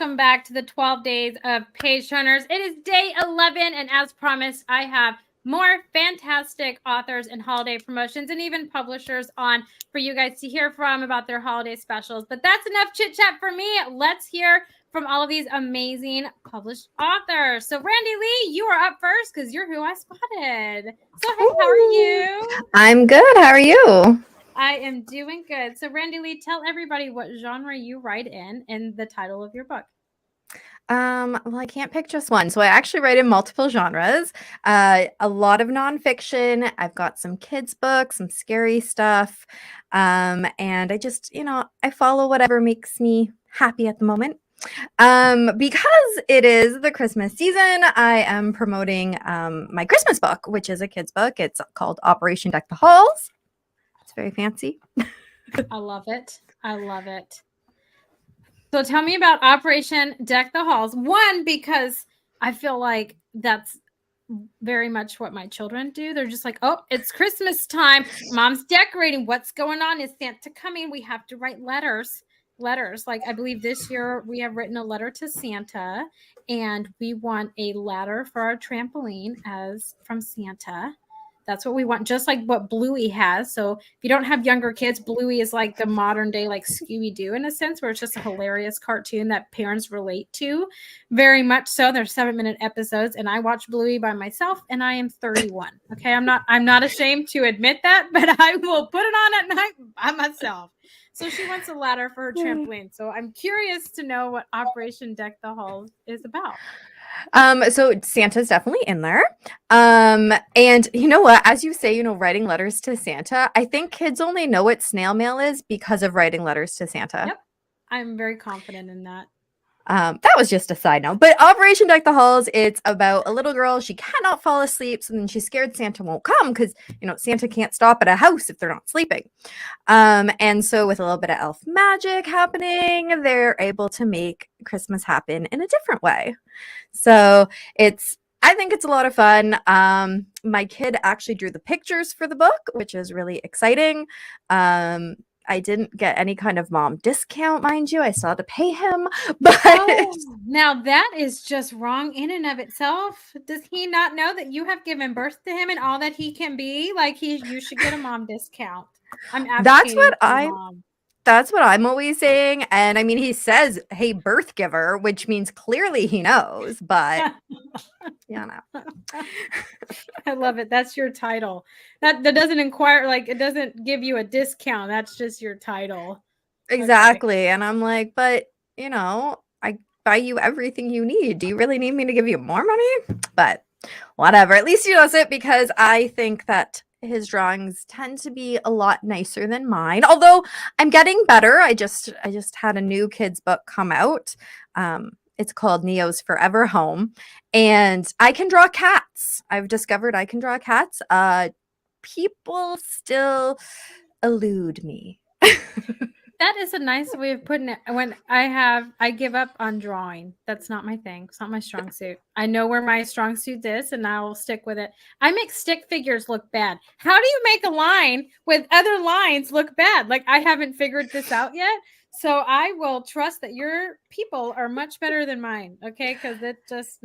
welcome back to the 12 days of page turners. It is day 11, and as promised, I have more fantastic authors and holiday promotions and even publishers on for you guys to hear from about their holiday specials. But that's enough chit chat for me. Let's hear from all of these amazing published authors. So Randy Lee, you are up first because you're who I spotted. So hey, how are you? I'm good. How are you? I am doing good. So Randy Lee, tell everybody what genre you write in and the title of your book. Well, I can't pick just one. So I actually write in multiple genres. A lot of nonfiction. I've got some kids books, some scary stuff. And I just, I follow whatever makes me happy at the moment. Because it is the Christmas season, I am promoting my Christmas book, which is a kids book. It's called Operation Deck the Halls. It's very fancy. I love it. I love it. So tell me about Operation Deck the Halls. One, because I feel like that's very much what my children do. They're just like, oh, it's Christmas time. Mom's decorating. What's going on? Is Santa coming? We have to write letters. Like I believe this year we have written a letter to Santa, and we want a ladder for our trampoline as from Santa. That's what we want, just like what Bluey has. So if you don't have younger kids, Bluey is like the modern day like Scooby-Doo in a sense, where it's just a hilarious cartoon that parents relate to very much so. They're 7-minute episodes, and I watch Bluey by myself, and I am 31. Okay, I'm not ashamed to admit that, but I will put it on at night by myself. So she wants a ladder for her trampoline. So I'm curious to know what Operation Deck the Halls is about. So Santa's definitely in there. And you know what, as you say, writing letters to Santa, I think kids only know what snail mail is because of writing letters to Santa. Yep. I'm very confident in that. That was just a side note, but Operation Deck the Halls, it's about a little girl. She cannot fall asleep, so then she's scared Santa won't come because, Santa can't stop at a house if they're not sleeping. And so with a little bit of elf magic happening, they're able to make Christmas happen in a different way. So I think it's a lot of fun. My kid actually drew the pictures for the book, which is really exciting. I didn't get any kind of mom discount, mind you. I still had to pay him. But now that is just wrong in and of itself. Does he not know that you have given birth to him and all that he can be? Like you should get a mom discount. I'm advocating that's what I'm always saying. And I mean, he says, hey, birth giver, which means clearly he knows, but I love it. That's your title. That doesn't inquire, like it doesn't give you a discount. That's just your title. Exactly. Okay. And I'm like, but I buy you everything you need. Do you really need me to give you more money? But whatever. At least he does it, because I think that his drawings tend to be a lot nicer than mine. Although I'm getting better. I just had a new kids book come out. It's called Neo's Forever Home, and I can draw cats. I've discovered I can draw cats. People still elude me. That is a nice way of putting it. When I give up on drawing. That's not my thing. It's not my strong suit. I know where my strong suit is, and I'll stick with it. I make stick figures look bad. How do you make a line with other lines look bad? Like, I haven't figured this out yet. So I will trust that your people are much better than mine. Okay, because it just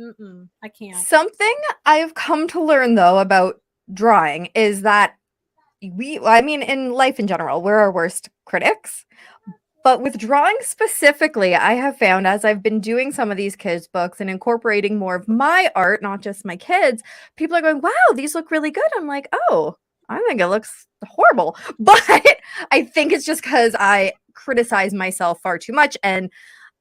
I can't. Something I've come to learn though about drawing is that in life in general, we're our worst critics. But with drawing specifically, I have found, as I've been doing some of these kids' books and incorporating more of my art, not just my kids, people are going, wow, these look really good. I'm like, oh, I think it looks horrible. But I think it's just because I criticize myself far too much, and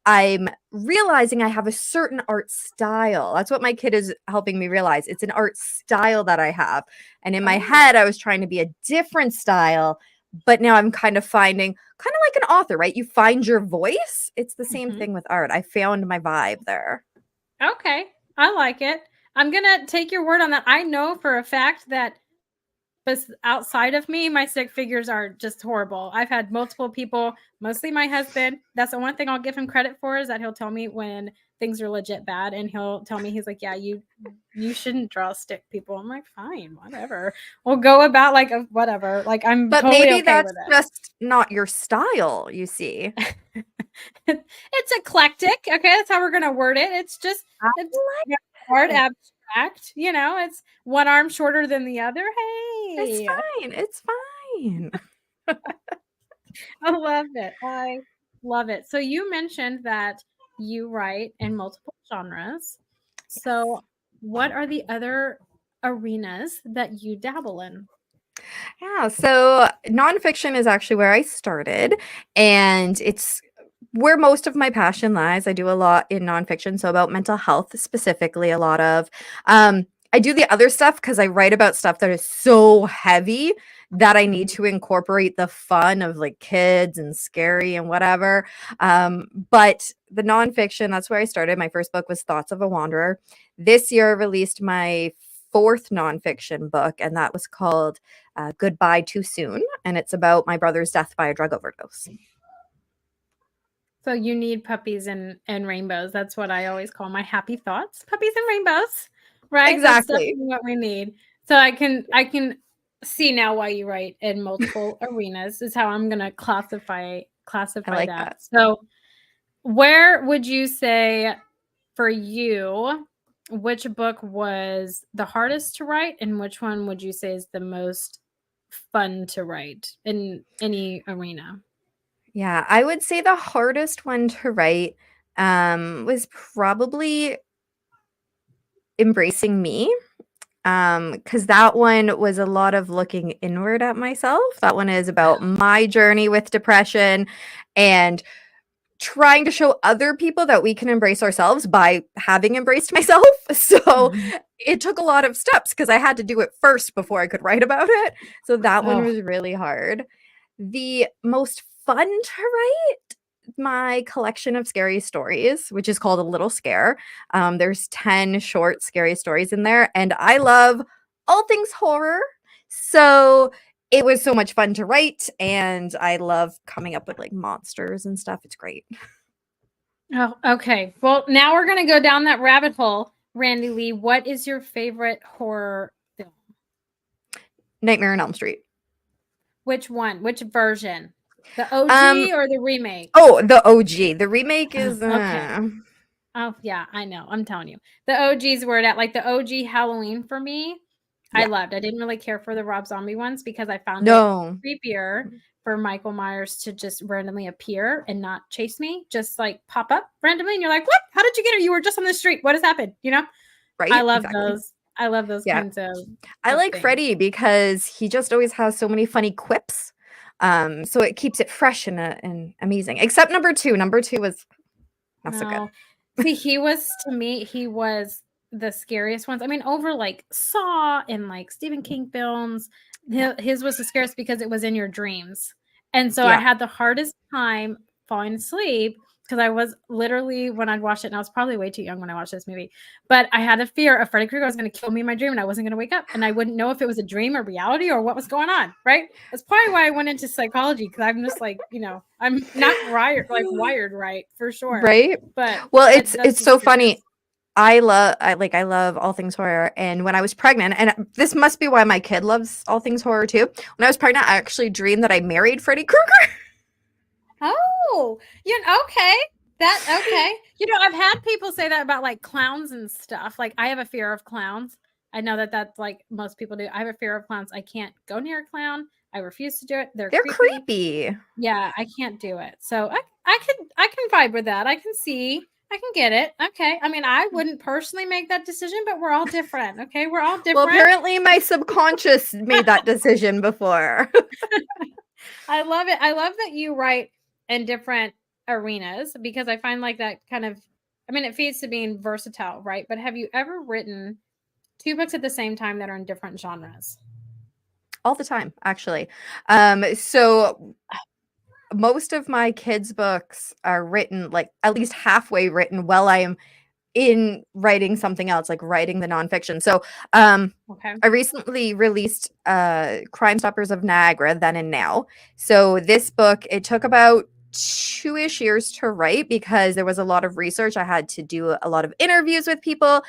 I'm realizing I have a certain art style. That's what my kid is helping me realize. It's an art style that I have. And in my head, I was trying to be a different style, but now I'm kind of finding, kind of like an author, right? You find your voice. It's the same thing with art. I found my vibe there. Okay. I like it. I'm going to take your word on that. I know for a fact that but outside of me, my stick figures are just horrible. I've had multiple people, mostly my husband. That's the one thing I'll give him credit for, is that he'll tell me when things are legit bad, and he'll tell me, he's like, yeah, you shouldn't draw stick people. I'm like, fine, whatever. We'll go about like whatever. Like, I'm But totally maybe okay that's with it. just not your style, you see. It's eclectic. Okay, that's how we're gonna word it. It's just I it's like art it. abstract. It's one arm shorter than the other. It's Hey, fine. It's fine. I love it. I love it. So you mentioned that you write in multiple genres. So what are the other arenas that you dabble in? Yeah, so nonfiction is actually where I started, and it's where most of my passion lies. I do a lot in nonfiction, so about mental health specifically, a lot of. I do the other stuff because I write about stuff that is so heavy that I need to incorporate the fun of like kids and scary and whatever. But the nonfiction, that's where I started. My first book was Thoughts of a Wanderer. This year, I released my fourth nonfiction book, and that was called Goodbye Too Soon, and it's about my brother's death by a drug overdose. So you need puppies and rainbows. That's what I always call my happy thoughts. Puppies and rainbows, right? That's Exactly. definitely what we need. So I can see now why you write in multiple arenas. Is how I'm gonna classify I like that. that. So where would you say for you, which book was the hardest to write, and which one would you say is the most fun to write in any arena? Yeah, I would say the hardest one to write was probably Embracing Me. Because that one was a lot of looking inward at myself. That one is about my journey with depression and trying to show other people that we can embrace ourselves by having embraced myself. So Mhm. it took a lot of steps because I had to do it first before I could write about it. So that one Oh, was really hard. The most fun to write, my collection of scary stories, which is called A Little Scare. There's 10 short scary stories in there, and I love all things horror. So it was so much fun to write, and I love coming up with like monsters and stuff. It's great. oh, okay. Well, now we're gonna go down that rabbit hole. Randy Lee, what is your favorite horror film? Nightmare on Elm Street. Which one? Which version? The Um, OG or the remake? oh, the OG. The remake is Okay. Oh, yeah, I know. I'm telling you. The OG's where it at. Like the OG Halloween for me, I yeah. loved. I didn't really care for the Rob Zombie ones because I found it No. creepier for Michael Myers to just randomly appear and not chase me, just like pop up randomly. And you're like, what? How did you get here? You were just on the street. What has happened? I Right? love Exactly. those. I love those Yeah. kinds I of like things. Freddie because he just always has so many funny quips. So it keeps it fresh and amazing. Except number two. Number two was not so good. No. See, he was the scariest ones. I mean, over like Saw and like Stephen King films, his was the scariest because it was in your dreams. And so I Yeah. had the hardest time falling asleep because I was literally, when I'd watch it, and I was probably way too young when I watched this movie, but I had a fear of Freddy Krueger was going to kill me in my dream and I wasn't going to wake up and I wouldn't know if it was a dream or reality or what was going on. Right. That's probably why I went into psychology, because I'm just like, I'm not wired right for sure. Right? But Well, that's it's the so funny. scariest. I love all things horror. And when I was pregnant, and this must be why my kid loves all things horror too. When I was pregnant, I actually dreamed that I married Freddy Krueger. Oh, okay. Okay. I've had people say that about like clowns and stuff. Like, I have a fear of clowns. I know that that's like most people do. I have a fear of clowns. I can't go near a clown. I refuse to do it. They're They're creepy. creepy. Yeah, I can't do it. So I can vibe with that. I can get it. Okay. I mean, I wouldn't personally make that decision, but we're all different. Okay. We're all Well, different. apparently my subconscious made that decision before. I love it. I love that you write in different arenas, because I find like that kind of, I mean, it feeds to being versatile, right? But have you ever written two books at the same time that are in different genres? All the time, actually. So most of my kids' books are written like at least halfway written while I am in writing something else, like writing the nonfiction. So Okay. I recently released Crime Stoppers of Niagara, Then and Now. So this book, it took about 2-ish years to write because there was a lot of research. I had to do a lot of interviews with people.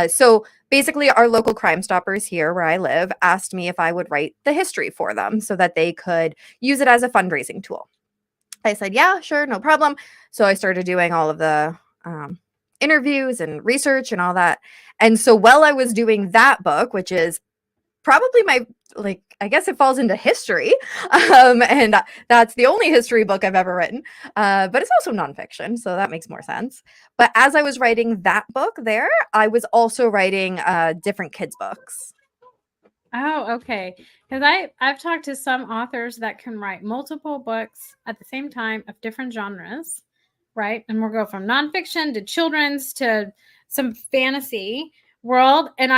So basically, our local Crime Stoppers here where I live asked me if I would write the history for them so that they could use it as a fundraising tool. I said, yeah, sure, no problem. So I started doing all of the interviews and research and all that. And so while I was doing that book, which is probably my, like, I guess it falls into history, and that's the only history book I've ever written, but it's also nonfiction, so that makes more sense. But as I was writing that book there, I was also writing different kids' books. Oh, okay. Because I've talked to some authors that can write multiple books at the same time of different genres, right? And we'll go from nonfiction to children's to some fantasy world. And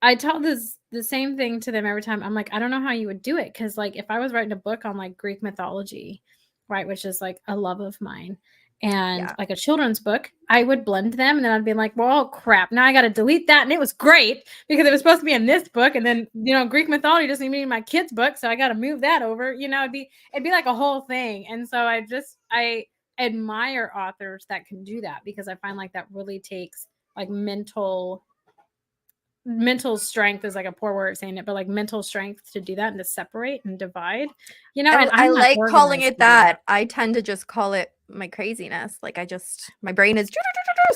I tell the same thing to them every time. I'm like, I don't know how you would do it. Because like if I was writing a book on like Greek mythology, right, which is like a love of mine, and Yeah. like a children's book, I would blend them and then I'd be like, well, crap, now I got to delete that. And it was great because it was supposed to be in this book. And then, Greek mythology doesn't even mean my kid's book. So I got to move that over, it'd be like a whole thing. And so I admire authors that can do that because I find like that really takes like mental strength is like a poor way of saying it, but like mental strength to do that and to separate and divide, and I I'm not like calling organized it to do that. I tend to just call it my craziness. Like my brain is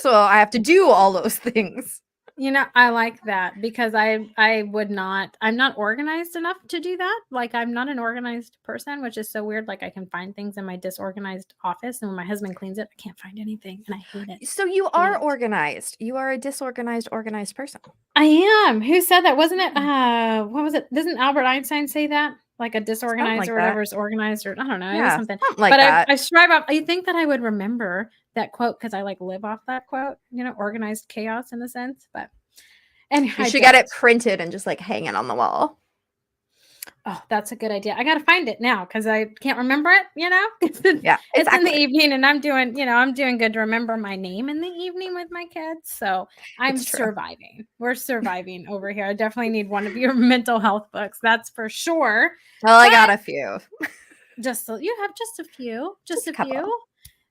so I have to do all those things. I like that because I'm not organized enough to do that. Like I'm not an organized person, which is so weird. Like I can find things in my disorganized office and when my husband cleans it, I can't find anything and I hate it. So you Hate are it. organized. You are a disorganized, organized person. I am. Who said that? Wasn't it what was it? Doesn't Albert Einstein say that? Like a Something disorganized like or that. whatever is organized, or I don't know. It was Yeah, something. something like But that. I strive up. I think that I would remember that quote because I like live off that quote, organized chaos in a sense. But and You I should get don't. it printed and just like hang it on the wall. Oh, that's a good idea. I gotta find it now because I can't remember it, Yeah, It's in the exactly. evening and I'm doing good to remember my name in the evening with my kids. So I'm It's true. surviving. We're surviving over here. I definitely need one of your mental health books, that's for sure. Well, I But got a few. you have just a few, just Just a a few. couple.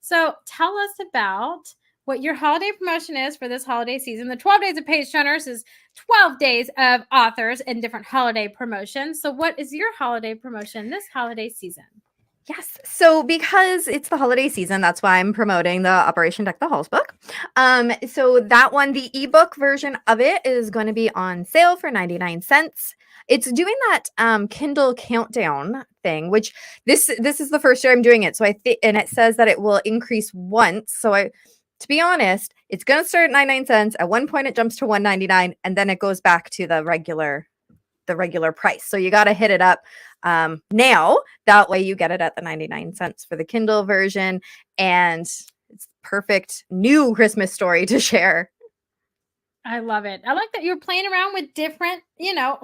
So tell us about what your holiday promotion is for this holiday season. The 12 Days of Page Turners is 12 days of authors and different holiday promotions. So what is your holiday promotion this holiday season? Yes. So because it's the holiday season, that's why I'm promoting the Operation Deck the Halls book. So that one, the ebook version of it is going to be on sale for 99 cents. It's doing that Kindle countdown thing, which this is the first year I'm doing it. So I think, and it says that it will increase once. So to be honest, it's going to start at 99 cents. At one point, it jumps to 199, and then it goes back to the regular price. So you got to hit it up now. That way you get it at the 99 cents for the Kindle version. And it's perfect new Christmas story to share. I love it. I like that you're playing around with different,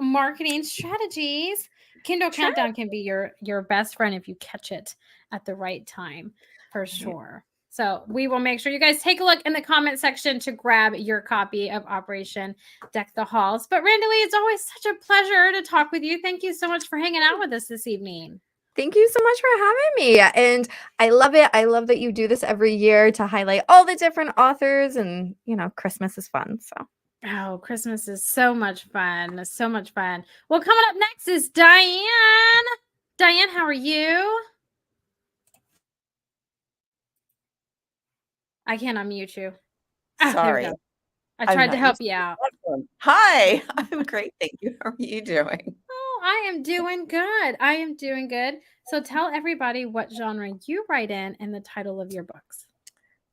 marketing strategies. Kindle Sure. Countdown can be your best friend if you catch it at the right time, for sure. So we will make sure you guys take a look in the comment section to grab your copy of Operation Deck the Halls. But Randalee, it's always such a pleasure to talk with you. Thank you so much for hanging out with us this evening. Thank you so much for having me. And I love it. I love that you do this every year to highlight all the different authors, and Christmas is fun. So Oh, Christmas is so much fun. So much fun. Well, coming up next is Diane. Diane, how are you? I can't unmute you. Ah, there we Sorry. go. I I'm tried to not help used to you this out. platform. Hi, I'm great, thank you. How are you doing? Oh, I am doing good. I am doing good. So tell everybody what genre you write in and the title of your books.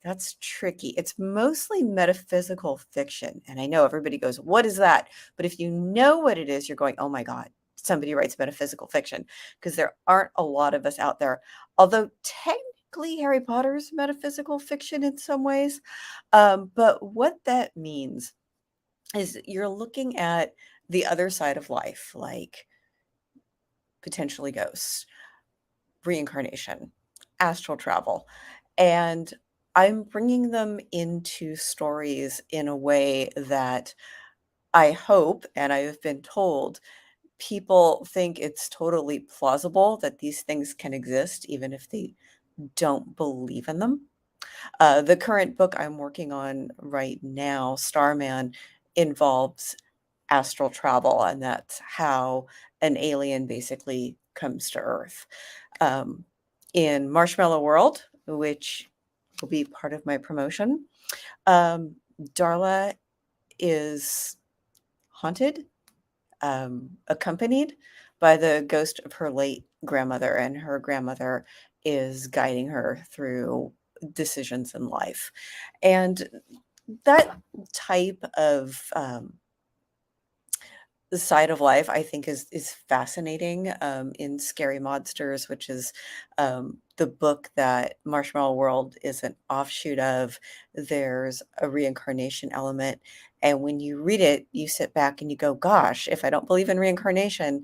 That's tricky. It's mostly metaphysical fiction. And I know everybody goes, what is that? But if you know what it is, you're going, oh my God, somebody writes metaphysical fiction, because there aren't a lot of us out there. Although technically Harry Potter's metaphysical fiction in some ways. But what that means is you're looking at the other side of life, like potentially ghosts, reincarnation, astral travel. And I'm bringing them into stories in a way that I hope, and I have been told, people think it's totally plausible that these things can exist, even if they don't believe in them. The current book I'm working on right now, Starman, involves astral travel, and that's how an alien basically comes to Earth. In Marshmallow World, which will be part of my promotion, Darla is haunted, accompanied by the ghost of her late grandmother, and her grandmother is guiding her through decisions in life. And that type of the side of life I think is fascinating. In Scary Monsters, which is the book that Marshmallow World is an offshoot of, there's a reincarnation element. And when you read it, you sit back and you go, gosh, if I don't believe in reincarnation,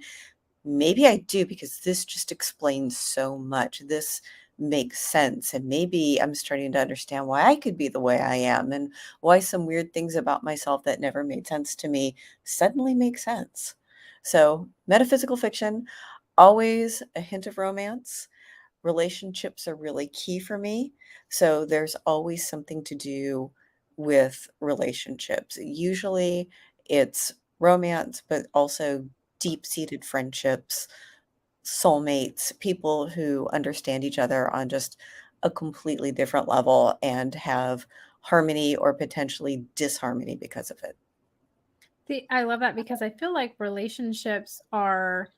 maybe I do, because this just explains so much. This makes sense. And maybe I'm starting to understand why I could be the way I am, and why some weird things about myself that never made sense to me suddenly make sense. So, metaphysical fiction, always a hint of romance. Relationships are really key for me. So, there's always something to do with relationships. Usually it's romance, but also deep seated friendships, soulmates, people who understand each other on just a completely different level and have harmony or potentially disharmony because of it. See, I love that because I feel like relationships are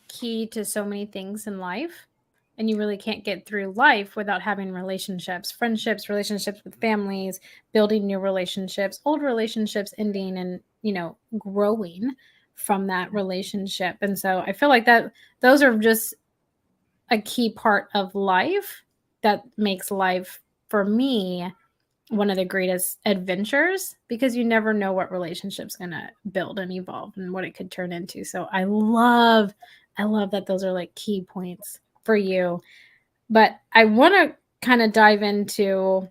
key to so many things in life. And you really can't get through life without having relationships, friendships, relationships with families, building new relationships, old relationships ending and, growing from that relationship. And so I feel like that those are just a key part of life that makes life, for me, one of the greatest adventures, because you never know what relationship's going to build and evolve and what it could turn into. So I love that those are like key points for you. But I want to kind of dive into,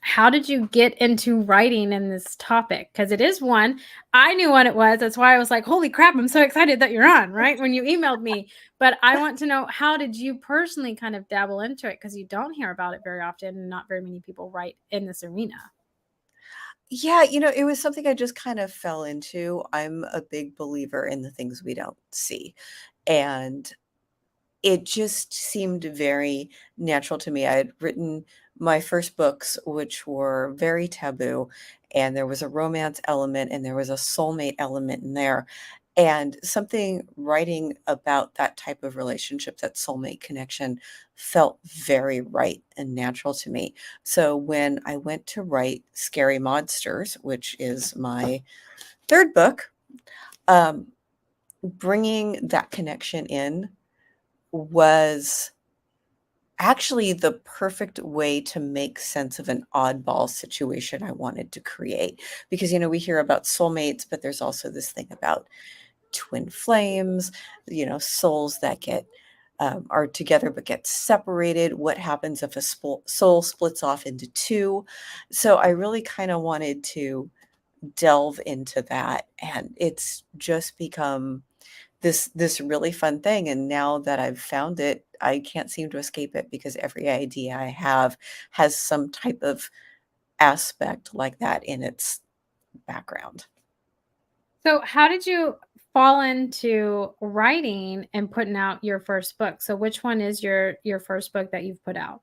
how did you get into writing in this topic? Because it is one, I knew what it was. That's why I was like, holy crap, I'm so excited that you're on, right? When you emailed me. But I want to know, how did you personally kind of dabble into it? Because you don't hear about it very often, and not very many people write in this arena. Yeah, it was something I just kind of fell into. I'm a big believer in the things we don't see. And it just seemed very natural to me. I had written my first books, which were very taboo, and there was a romance element and there was a soulmate element in there. And something writing about that type of relationship, that soulmate connection, felt very right and natural to me. So when I went to write Scary Monsters, which is my third book, um, bringing that connection in was actually the perfect way to make sense of an oddball situation I wanted to create. Because, we hear about soulmates, but there's also this thing about twin flames, souls that are together but get separated. What happens if a soul splits off into two? So I really kind of wanted to delve into that, and it's just become this really fun thing. And now that I've found it, I can't seem to escape it, because every idea I have has some type of aspect like that in its background. So how did you fall into writing and putting out your first book? So which one is your first book that you've put out?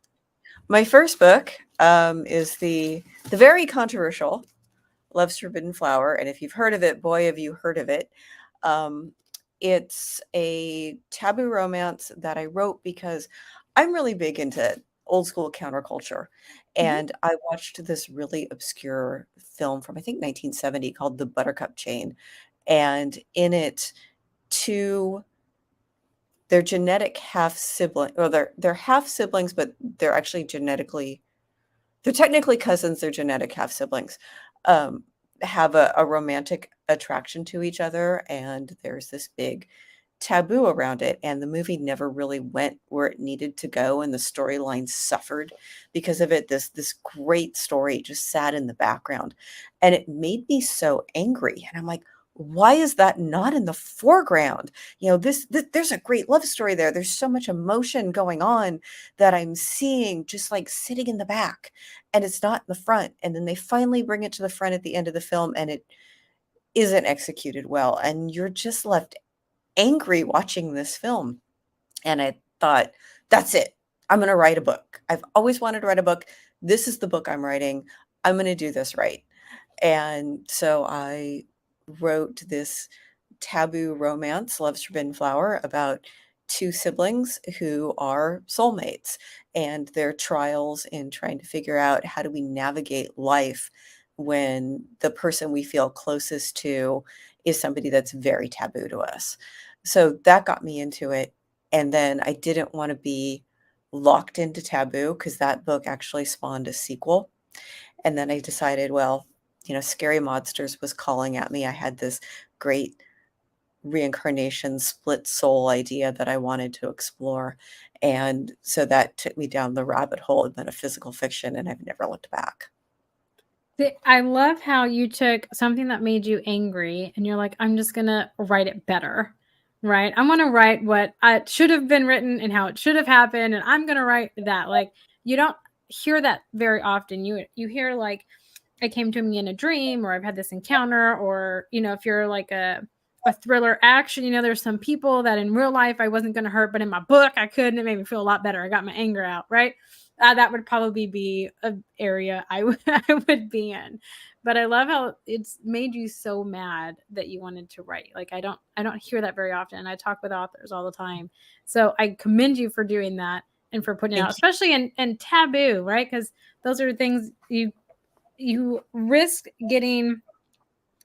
My first book is the very controversial Love's Forbidden Flower, and if you've heard of it, boy, have you heard of it. Um, it's a taboo romance that I wrote because I'm really big into old school counterculture. Mhm. And I watched this really obscure film from, I think, 1970, called The Buttercup Chain. And in it, two, they're genetic half sibling, or they're half siblings, but they're actually they're technically cousins, they're genetic half siblings, have a romantic attraction to each other. And there's this big taboo around it, and the movie never really went where it needed to go, and the storyline suffered because of it. This great story just sat in the background, and it made me so angry. And I'm like, why is that not in the foreground? There's a great love story there. There's so much emotion going on that I'm seeing just like sitting in the back, and it's not in the front. And then they finally bring it to the front at the end of the film, and it isn't executed well, and you're just left angry watching this film. And I thought, that's it. I'm going to write a book. I've always wanted to write a book. This is the book I'm writing. I'm going to do this right. And so I wrote this taboo romance, Love's Forbidden Flower, about two siblings who are soulmates and their trials in trying to figure out how do we navigate life when the person we feel closest to is somebody that's very taboo to us. So that got me into it. And then I didn't want to be locked into taboo because that book actually spawned a sequel. And then I decided, well, Scary Monsters was calling at me. I had this great reincarnation split soul idea that I wanted to explore. And so that took me down the rabbit hole of metaphysical fiction, and I've never looked back. I love how you took something that made you angry and you're like, I'm just going to write it better, right? I'm going to write what should have been written and how it should have happened. And I'm going to write that. Like, you don't hear that very often. You hear like, it came to me in a dream, or I've had this encounter, or, if you're like a thriller action, there's some people that in real life I wasn't going to hurt, but in my book I could, and it made me feel a lot better. I got my anger out, right? That would probably be an area I would be in. But I love how it's made you so mad that you wanted to write. Like I don't hear that very often. And I talk with authors all the time. So I commend you for doing that and for putting it out, especially in taboo, right? Because those are things you risk getting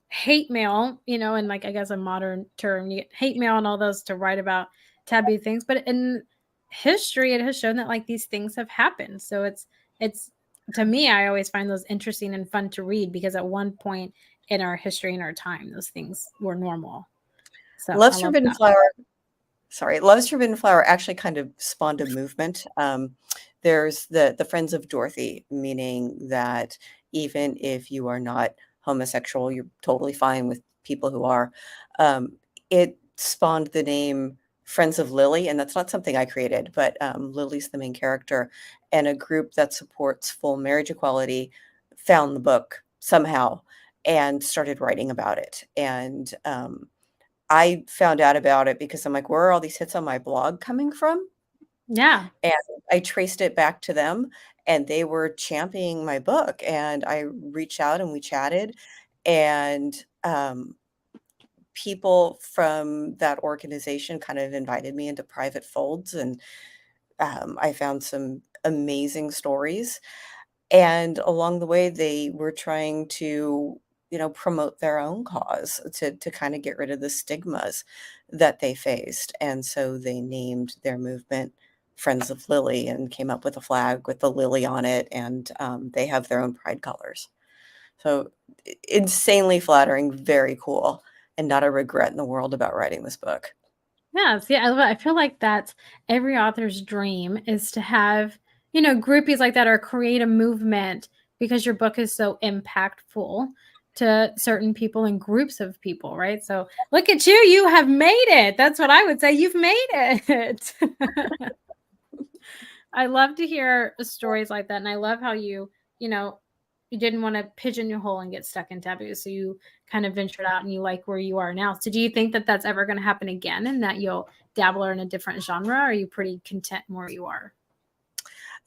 hate mail, and like I guess a modern term, you get hate mail and all those to write about taboo things. But in history, it has shown that like these things have happened. So it's to me, I always find those interesting and fun to read because at one point in our history and our time, those things were normal. So Love's Forbidden Flower actually kind of spawned a movement. There's the Friends of Dorothy, meaning that even if you are not homosexual, you're totally fine with people who are. It spawned the name Friends of Lily, and that's not something I created, but Lily's the main character, and a group that supports full marriage equality found the book somehow and started writing about it. And I found out about it because I'm like, where are all these hits on my blog coming from? Yeah. And I traced it back to them, and they were championing my book. And I reached out and we chatted, and people from that organization kind of invited me into private folds, and I found some amazing stories. And along the way, they were trying to, promote their own cause to kind of get rid of the stigmas that they faced. And so they named their movement Friends of Lily and came up with a flag with the lily on it. And they have their own pride colors. So insanely flattering, very cool, and not a regret in the world about writing this book. Yeah, see, I love it. I feel like that's every author's dream is to have, groupies like that or create a movement because your book is so impactful to certain people and groups of people, right? So look at you. You have made it. That's what I would say. You've made it. I love to hear stories like that. And I love how you didn't want to pigeonhole and get stuck in taboo. So you kind of ventured out and you like where you are now. So do you think that that's ever going to happen again and that you'll dabble in a different genre? Or are you pretty content where you are?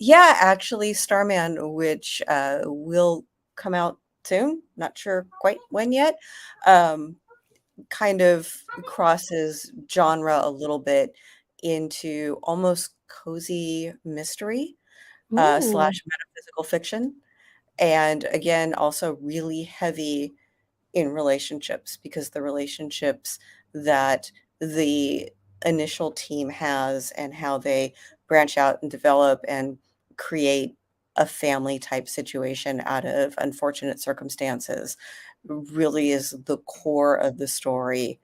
Yeah, actually, Starman, which will come out soon, not sure quite when yet, kind of crosses genre a little bit into almost cozy mystery slash metaphysical fiction. And again, also really heavy in relationships, because the relationships that the initial team has and how they branch out and develop and create a family type situation out of unfortunate circumstances really is the core of the story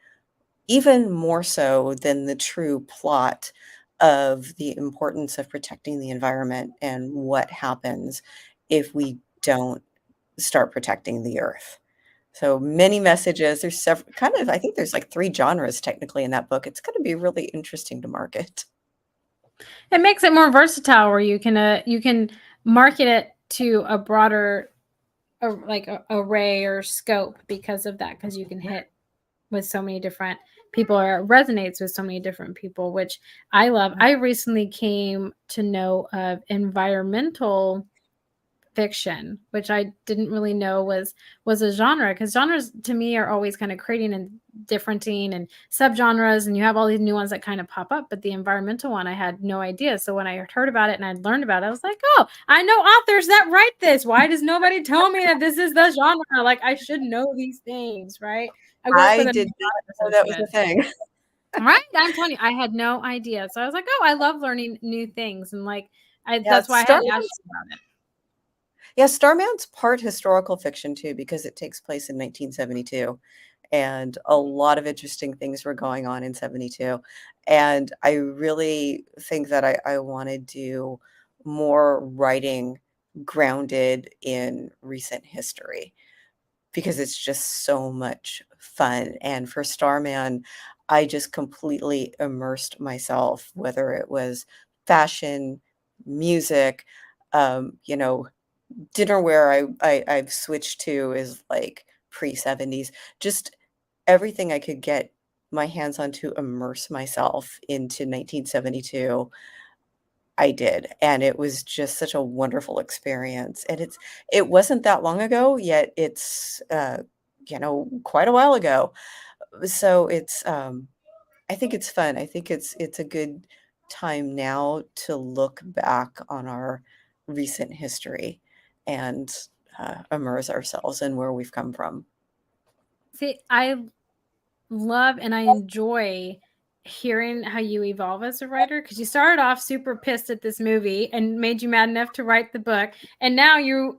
even more so than the true plot of the importance of protecting the environment and what happens if we don't start protecting the earth. So many messages. There's several I think there's like 3 genres technically in that book. It's going to be really interesting to market. It makes it more versatile where you can market it to a broader array or scope because of that, because you can hit with so many different people, or it resonates with so many different people, which I love. I recently came to know of environmental fiction, which I didn't really know was a genre, because genres to me are always kind of creating and differenting and subgenres, and you have all these new ones that kind of pop up, but the environmental one I had no idea. So when I heard about it and I learned about it, I was like, oh, I know authors that write this. Why does nobody tell me that this is the genre? Like, I should know these things, right? I work I for the did not know that was a thing. right? I'm telling you, I had no idea. So I was like, oh, I love learning new things, and like Yeah, that's why I had asked Starman's you about it. yeah, Starman's part historical fiction too, because it takes place in 1972. And a lot of interesting things were going on in 72. And I really think that I want to do more writing grounded in recent history, because it's just so much fun. And for Starman, I just completely immersed myself, whether it was fashion, music, you know, dinnerware I've switched to is like pre-70s. Just everything I could get my hands on to immerse myself into 1972, I did, and it was just such a wonderful experience, and it wasn't that long ago, yet it's, quite a while ago. So I think it's fun. I think it's a good time now to look back on our recent history and, immerse ourselves in where we've come from. See, I love and I enjoy hearing how you evolve as a writer, because you started off super pissed at this movie and made you mad enough to write the book, and now you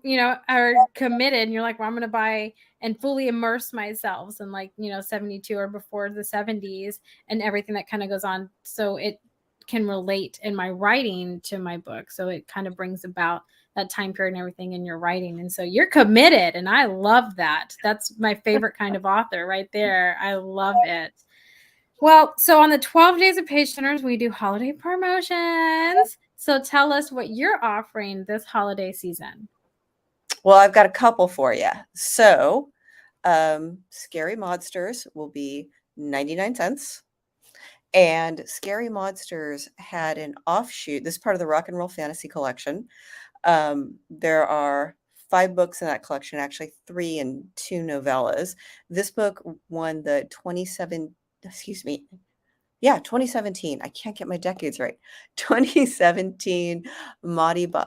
are committed and you're like, well, I'm going to buy and fully immerse myself in 72 or before the 70s and everything that kind of goes on, so it can relate in my writing to my book, so it kind of brings about that time period and everything in your writing. And so you're committed, and I love that. That's my favorite kind of author right there. I love it. Well, so on the 12 Days of Page Turners, we do holiday promotions. So tell us what you're offering this holiday season. Well, I've got a couple for you. So, Scary Monsters will be 99 cents. And Scary Monsters had an offshoot. This is part of the Rock and Roll Fantasy Collection. There are 5 books in that collection, actually 3 and 2 novellas. This book won the 2017. I can't get my decades right. 2017 Mind,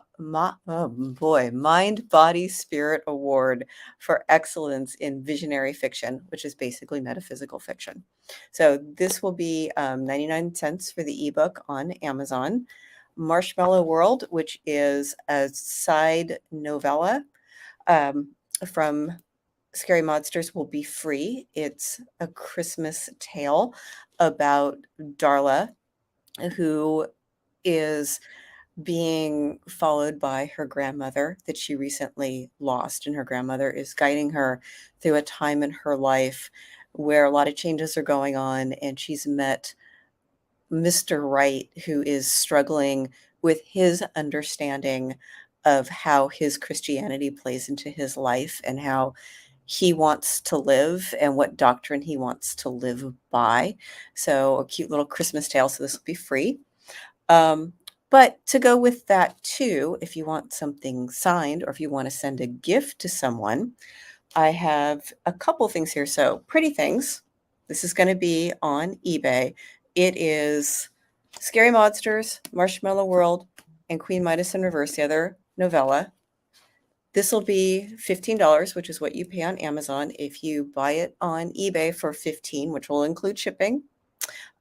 Body, Spirit Award for Excellence in Visionary Fiction, which is basically metaphysical fiction. So this will be 99 cents for the ebook on Amazon. Marshmallow World, which is a side novella from Scary Monsters, will be free. It's a Christmas tale about Darla, who is being followed by her grandmother that she recently lost. And her grandmother is guiding her through a time in her life where a lot of changes are going on. And she's met Mr. Wright, who is struggling with his understanding of how his Christianity plays into his life and how he wants to live and what doctrine he wants to live by. So a cute little Christmas tale. So this will be free. But to go with that too, if you want something signed or if you want to send a gift to someone, I have a couple things here. So Pretty Things. This is going to be on eBay. It is Scary Monsters, Marshmallow World, and Queen Midas in Reverse, the other novella. This will be $15, which is what you pay on Amazon. If you buy it on eBay for $15, which will include shipping,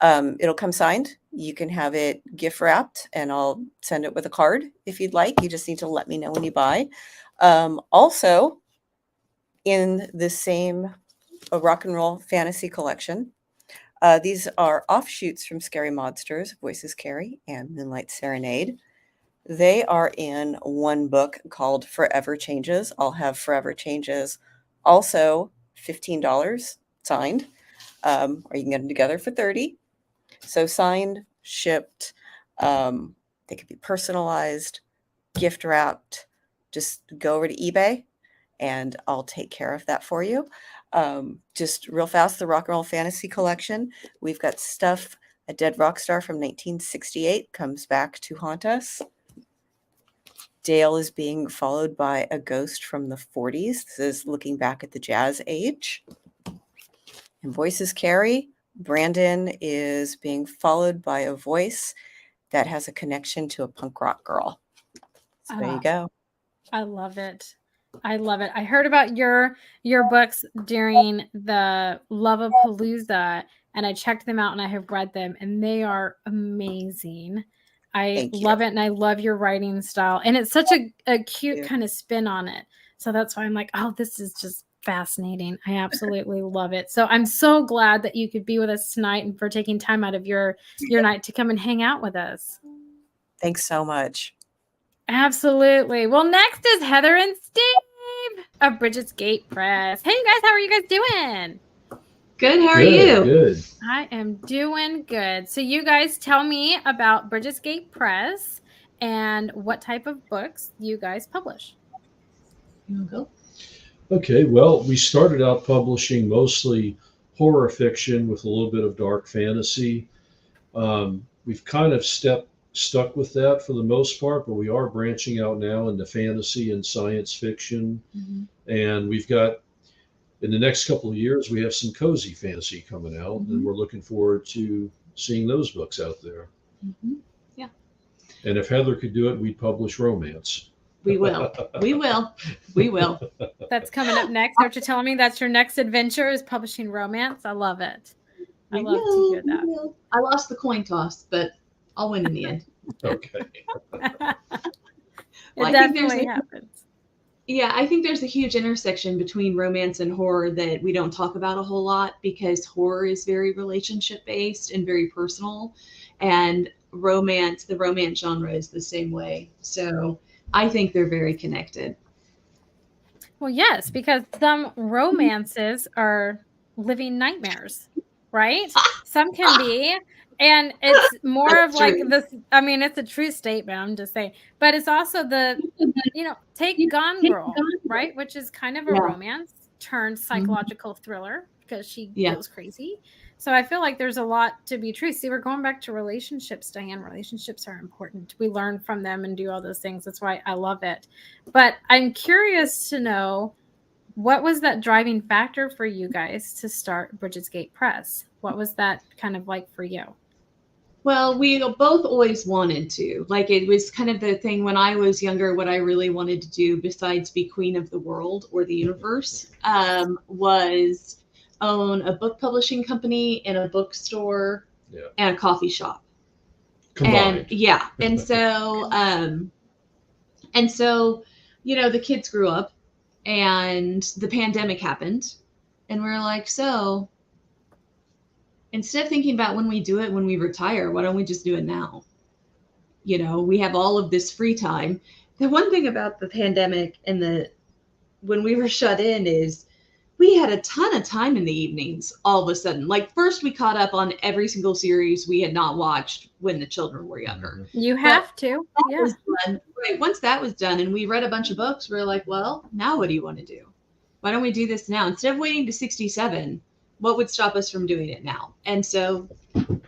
it'll come signed. You can have it gift wrapped, and I'll send it with a card if you'd like. You just need to let me know when you buy. Also, in the same Rock and Roll Fantasy Collection, These are offshoots from Scary Monsters, Voices Carry, and Moonlight Serenade. They are in one book called Forever Changes. I'll have Forever Changes also $15 signed, or you can get them together for $30. So signed, shipped. They could be personalized, gift wrapped. Just go over to eBay and I'll take care of that for you. Just real fast, the Rock and Roll Fantasy Collection. We've got stuff. A dead rock star from 1968 comes back to haunt us. Dale is being followed by a ghost from the 40s. This is looking back at the jazz age. And Voices Carry. Brandon is being followed by a voice that has a connection to a punk rock girl. So there you go. I love it. I love it. I heard about your books during the Love-a-Palooza, and I checked them out and I have read them, and they are amazing. I love it, and I love your writing style, and it's such a cute kind of spin on it. So that's why I'm like, oh, this is just fascinating. I absolutely love it. So I'm so glad that you could be with us tonight and for taking time out of your night to come and hang out with us. Thanks so much. Absolutely. Well, next is Heather and Steve of Bridget's Gate Press. Hey, you guys, how are you guys doing? Good. How are you? Good. I am doing good. So you guys tell me about Bridget's Gate Press and what type of books you guys publish. You want to go? Okay, well, we started out publishing mostly horror fiction with a little bit of dark fantasy. We've kind of stuck with that for the most part, but we are branching out now into fantasy and science fiction. Mm-hmm. And we've got, in the next couple of years, we have some cozy fantasy coming out, mm-hmm. and we're looking forward to seeing those books out there. Mm-hmm. Yeah. And if Heather could do it, we'd publish romance. We will. We will. We will. That's coming up next. Aren't you telling me that's your next adventure is publishing romance? I love it. I love to hear that. I lost the coin toss, but I'll win in the end. Okay. It definitely happens. Yeah, I think there's a huge intersection between romance and horror that we don't talk about a whole lot, because horror is very relationship based and very personal, and the romance genre is the same way. So I think they're very connected. Well, yes, because some romances are living nightmares, right? Some can be. And it's more of like this. I mean, it's a true statement. I'm just saying, but it's also take Gone Girl, right? Which is kind of a romance turned psychological thriller, because she goes crazy. So I feel like there's a lot to be true. See, we're going back to relationships, Diane. Relationships are important. We learn from them and do all those things. That's why I love it. But I'm curious to know, what was that driving factor for you guys to start Bridget's Gate Press? What was that kind of like for you? Well, we both always wanted to. Like, it was kind of the thing when I was younger, what I really wanted to do besides be queen of the world or the universe was own a book publishing company and a bookstore and a coffee shop. Combined. And so, the kids grew up and the pandemic happened, and we were like, so instead of thinking about when we do it, when we retire, why don't we just do it now? We have all of this free time. The one thing about the pandemic and when we were shut in is we had a ton of time in the evenings all of a sudden. Like, first we caught up on every single series we had not watched when the children were younger. You have to. Yeah. Right. Once that was done and we read a bunch of books, we were like, well, now what do you want to do? Why don't we do this now? Instead of waiting to 67, what would stop us from doing it now? And so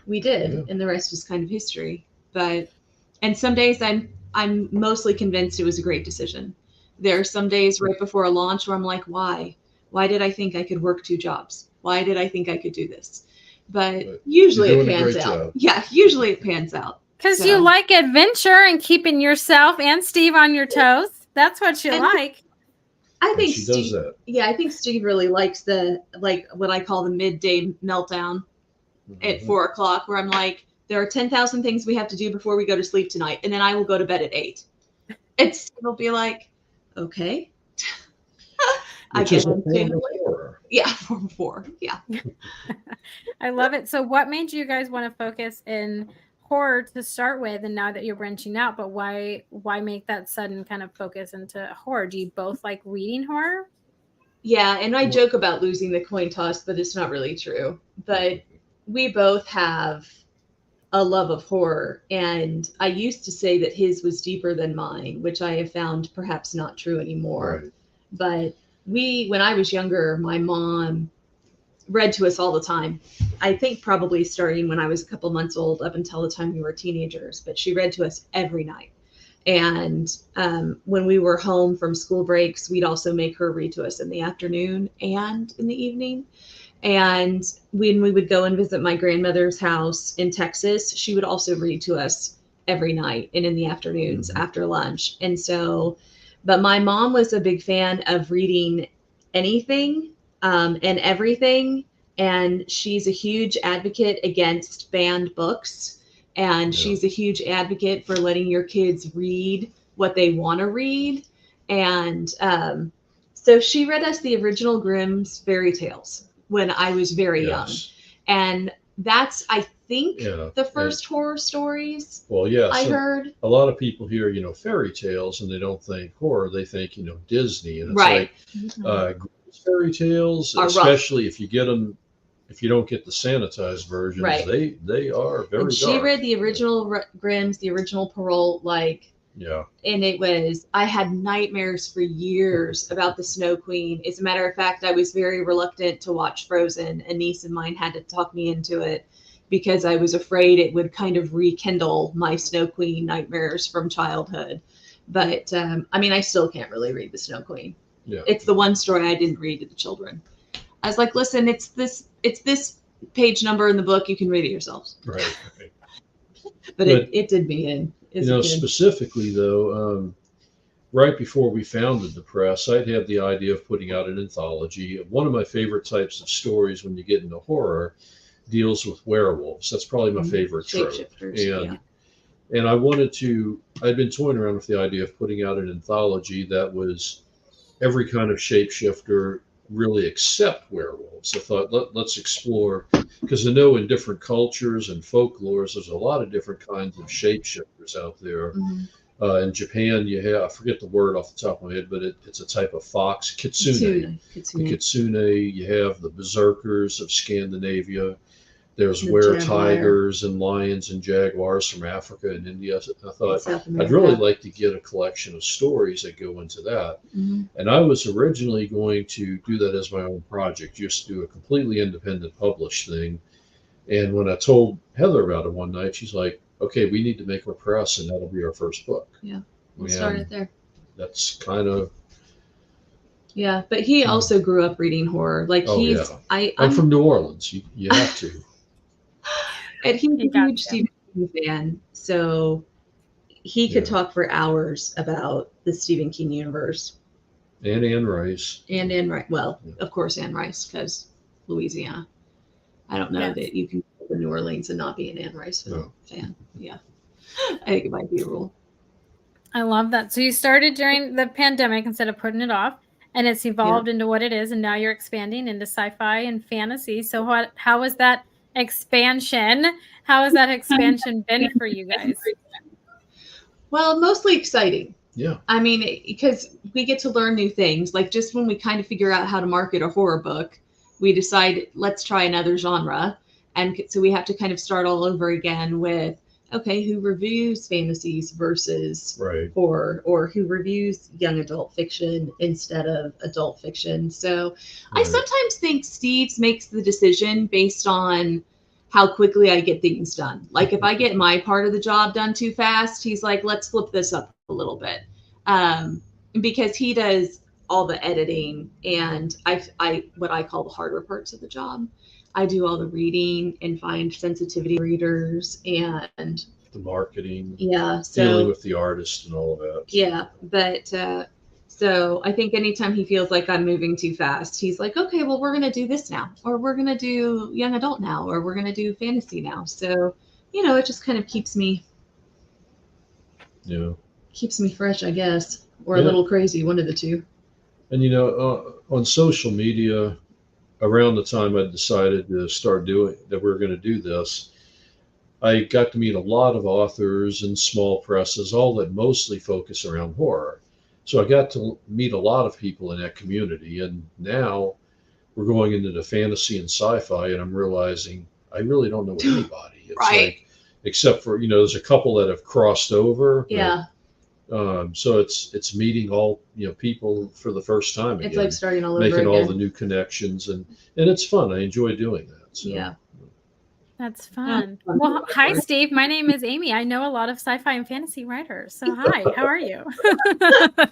we did, and the rest is kind of history. And some days I'm mostly convinced it was a great decision. There are some days right before a launch where I'm like, why? Why did I think I could work 2 jobs? Why did I think I could do this? But usually it pans out. Job. Yeah, usually it pans out. Because you like adventure and keeping yourself and Steve on your toes. That's what you like. I think she does that. Yeah, I think Steve really likes what I call the midday meltdown at 4:00, where I'm like, there are 10,000 things we have to do before we go to sleep tonight, and then I will go to bed at 8. And Steve will be like, okay. Which is a form of horror. Yeah, form 4. Yeah. I love it. So what made you guys want to focus in horror to start with, and now that you're branching out, but why make that sudden kind of focus into horror? Do you both like reading horror? Yeah, and I joke about losing the coin toss, but it's not really true. But we both have a love of horror, and I used to say that his was deeper than mine, which I have found perhaps not true anymore. Right. But when I was younger, my mom read to us all the time. I think probably starting when I was a couple months old up until the time we were teenagers, but she read to us every night. And when we were home from school breaks, we'd also make her read to us in the afternoon and in the evening. And when we would go and visit my grandmother's house in Texas, she would also read to us every night and in the afternoons after lunch. And so, but my mom was a big fan of reading anything and everything. And she's a huge advocate against banned books. And she's a huge advocate for letting your kids read what they want to read. And so she read us the original Grimm's fairy tales when I was very young. And that's, I think, the first horror stories I heard. A lot of people hear, you know, fairy tales and they don't think horror. They think, you know, Disney. And it's like Grimm's fairy tales, especially if you get them, if you don't get the sanitized versions, they are very dark. She read the original Grimm's, the original Perrault, and it was, I had nightmares for years about the Snow Queen. As a matter of fact, I was very reluctant to watch Frozen. A niece of mine had to talk me into it because I was afraid it would kind of rekindle my Snow Queen nightmares from childhood. But I mean, I still can't really read the Snow Queen. Yeah. It's the one story I didn't read to the children. I was like, listen, it's this page number in the book. You can read it yourselves. Right. But it did me in. You know, specifically though, right before we founded the press, I'd had the idea of putting out an anthology. One of my favorite types of stories when you get into horror deals with werewolves. That's probably my favorite trope. And I wanted to, I'd been toying around with the idea of putting out an anthology that was every kind of shapeshifter, really except werewolves. I thought, let's explore, because I know in different cultures and folklores, there's a lot of different kinds of shapeshifters out there. In Japan, you have, I forget the word off the top of my head, but it's a type of fox, kitsune. The kitsune, you have the berserkers of Scandinavia. There's were-tigers and lions and jaguars from Africa and India. I thought I'd really like to get a collection of stories that go into that. And I was originally going to do that as my own project, just do a completely independent published thing. And when I told Heather about it one night, she's like, okay, we need to make a press and that'll be our first book. Yeah, we'll start it there. That's kind of... Yeah, but he also grew up reading horror. Like I'm from New Orleans. You have to. And he's a huge Stephen King fan, so he could talk for hours about the Stephen King universe. And Anne Rice. And Anne Rice. Well, of course, Anne Rice, because Louisiana. I don't know that you can go to New Orleans and not be an Anne Rice fan. Yeah. I think it might be a rule. I love that. So you started during the pandemic instead of putting it off, and it's evolved into what it is, and now you're expanding into sci-fi and fantasy. So how was that expansion? How has that expansion been for you guys? Well, mostly exciting. Yeah. I mean, because we get to learn new things. Like just when we kind of figure out how to market a horror book, we decide, let's try another genre. And so we have to kind of start all over again with, okay, who reviews fantasies versus horror, or who reviews young adult fiction instead of adult fiction. So I sometimes think Steve makes the decision based on how quickly I get things done. Like if I get my part of the job done too fast, he's like, let's flip this up a little bit. Because he does all the editing and I what I call the harder parts of the job. I do all the reading and find sensitivity readers and the marketing. Yeah. So dealing with the artist and all of that. Yeah. But so I think anytime he feels like I'm moving too fast, he's like, okay, well, we're going to do this now, or we're going to do young adult now, or we're going to do fantasy now. So, you know, it just kind of keeps me fresh, I guess, or a little crazy, one of the two. And, you know, on social media, around the time I decided to start doing that, we're going to do this, I got to meet a lot of authors and small presses, all that mostly focus around horror. So I got to meet a lot of people in that community. And now we're going into the fantasy and sci-fi, and I'm realizing I really don't know anybody. It's Right. like, except for, there's a couple that have crossed over. Yeah. So it's meeting all, people for the first time again. It's like starting all over making again. all the new connections, and it's fun. I enjoy doing that. So. Yeah. That's fun. Well, hi, Steve. My name is Amy. I know a lot of sci-fi and fantasy writers. So hi, how are you? Good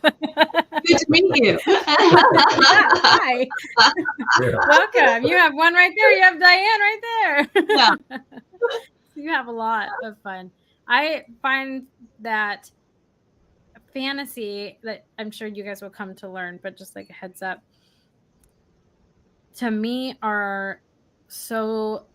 to meet you. Hi. Yeah. Welcome. You have one right there. You have Diane right there. Yeah. You have a lot of fun. I find that fantasy, that I'm sure you guys will come to learn, but just like a heads up, to me are so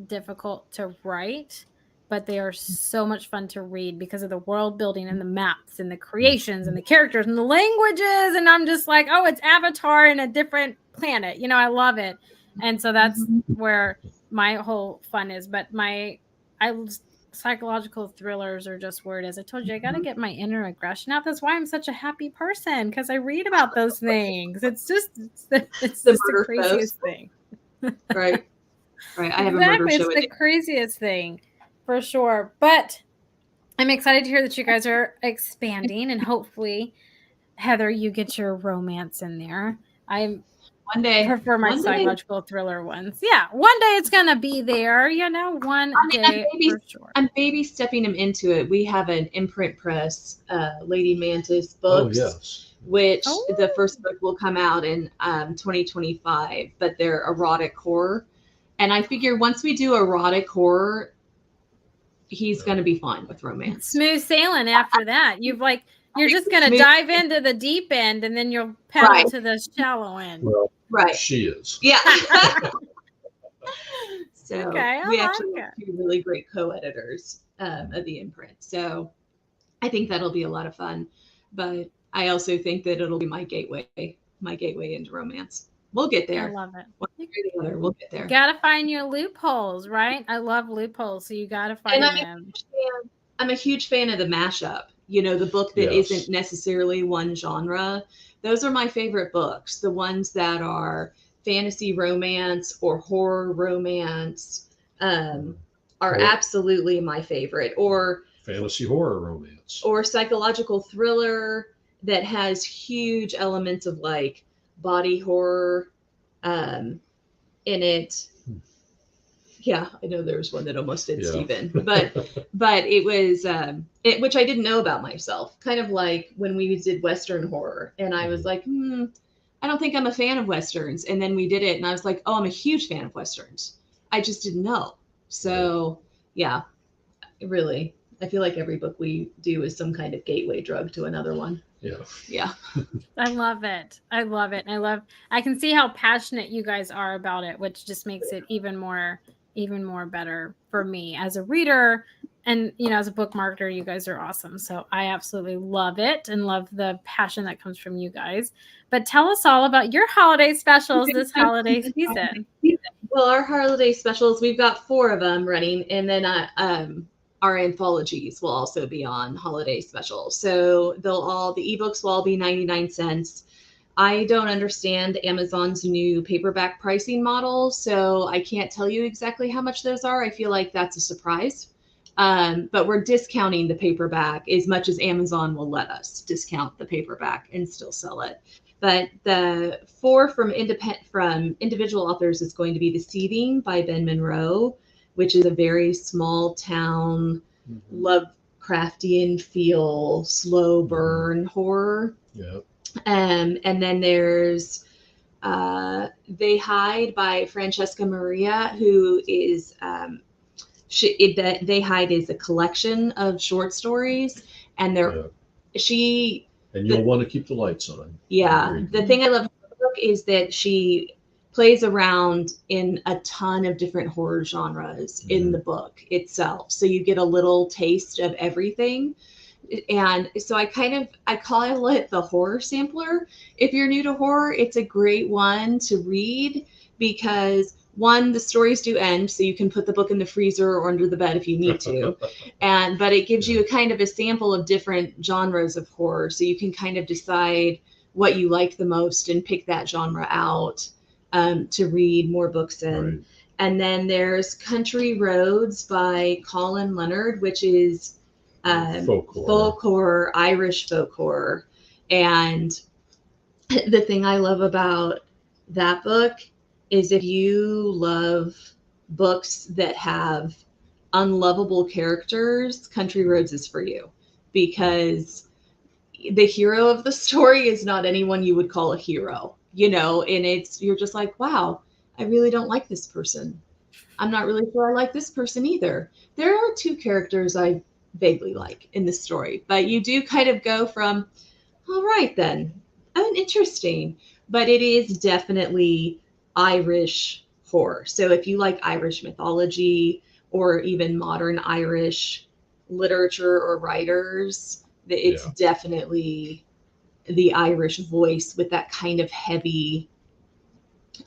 difficult to write, but they are so much fun to read because of the world building and the maps and the creations and the characters and the languages. And I'm just like, oh, it's Avatar in a different planet. I love it. And so that's where my whole fun is. But psychological thrillers are just where it is. I told you, I got to get my inner aggression out. That's why I'm such a happy person, because I read about those things. It's just the craziest thing. Right. Right. I have a murder show. It's the craziest thing, for sure. But I'm excited to hear that you guys are expanding, and hopefully, Heather, you get your romance in there. I prefer my psychological thriller ones. Yeah, one day it's gonna be there. One day for sure. I'm baby stepping him into it. We have an imprint press, Lady Mantis books. Oh, yes. Which the first book will come out in 2025, but they're erotic horror. And I figure once we do erotic horror, he's going to be fine with romance. Smooth sailing after that. You're just going to dive into the deep end, and then you'll paddle to the shallow end. Well, right. She is. Yeah. So okay, we actually have two really great co-editors of the imprint. So I think that'll be a lot of fun. But I also think that it'll be my gateway into romance. We'll get there. I love it. One way or the other, we'll get there. Gotta find your loopholes, right? I love loopholes, so you gotta find them. I'm a huge fan of the mashup. The book that isn't necessarily one genre. Those are my favorite books. The ones that are fantasy romance or horror romance are absolutely my favorite. Or fantasy horror romance. Or psychological thriller that has huge elements of like body horror in it. Yeah, I know there was one that almost did Stephen, but it was which I didn't know about myself. Kind of like when we did Western horror, and I was like, I don't think I'm a fan of Westerns. And then we did it, and I was like, oh, I'm a huge fan of Westerns. I just didn't know. So yeah, really, I feel like every book we do is some kind of gateway drug to another one. Yeah. I love it. I can see how passionate you guys are about it, which just makes it even more better for me as a reader. And, as a book marketer, you guys are awesome. So I absolutely love it and love the passion that comes from you guys. But tell us all about your holiday specials this holiday season. Well, our holiday specials, we've got 4 of them running. And then our anthologies will also be on holiday specials. So the ebooks will all be 99 cents. I don't understand Amazon's new paperback pricing model, so I can't tell you exactly how much those are. I feel like that's a surprise. But we're discounting the paperback as much as Amazon will let us discount the paperback and still sell it. But the 4 from individual authors is going to be The Seething by Ben Monroe, which is a very small town, Lovecraftian feel, slow burn horror. Yeah. And then there's They Hide by Francesca Maria, who is They Hide is a collection of short stories, and you'll want to keep the lights on. Yeah, the thing I love about the book is that she plays around in a ton of different horror genres in the book itself. So you get a little taste of everything. And so I call it the horror sampler. If you're new to horror, it's a great one to read because one, the stories do end, so you can put the book in the freezer or under the bed if you need to. But it gives you a kind of a sample of different genres of horror, so you can kind of decide what you like the most and pick that genre out to read more books in. Right. And then there's Country Roads by Colin Leonard, which is folk horror, Irish folk horror. And the thing I love about that book is if you love books that have unlovable characters, Country Roads is for you, because the hero of the story is not anyone you would call a hero, you know, and you're just like, wow, I really don't like this person. I'm not really sure I like this person either. There are two characters I vaguely like in this story, but you do kind of go from, all right then, interesting, but it is definitely Irish horror. So if you like Irish mythology or even modern Irish literature or writers, it's definitely the Irish voice with that kind of heavy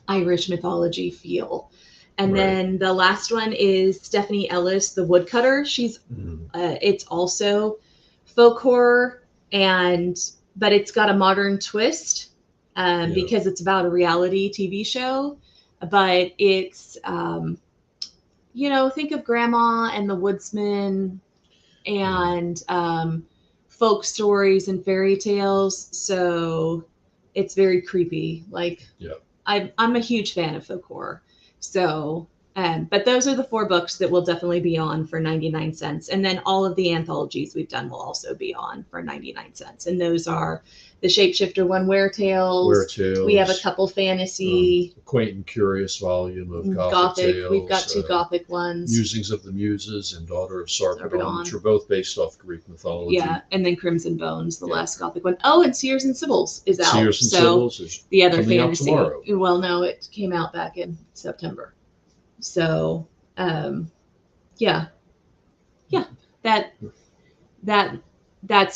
Irish mythology feel. And then the last one is Stephanie Ellis, The Woodcutter. She's it's also folk horror, but it's got a modern twist because it's about a reality TV show. But it's think of Grandma and the Woodsman and folk stories and fairy tales. So it's very creepy. I'm a huge fan of folk horror. So, but those are the 4 books that will definitely be on for 99 cents. And then all of the anthologies we've done will also be on for 99 cents. And those are the Shapeshifter one, Weretales. We have a couple fantasy. Quaint and Curious volume of Gothic tales. We've got 2 Gothic ones. Musings of the Muses and Daughter of Sarpedon, which are both based off Greek mythology. Yeah, and then Crimson Bones, the last Gothic one. Oh, and Seers and Sibyls is out. Seers and Sibyls is the other coming fantasy. Out tomorrow. Well, no, it came out back in September. So, that's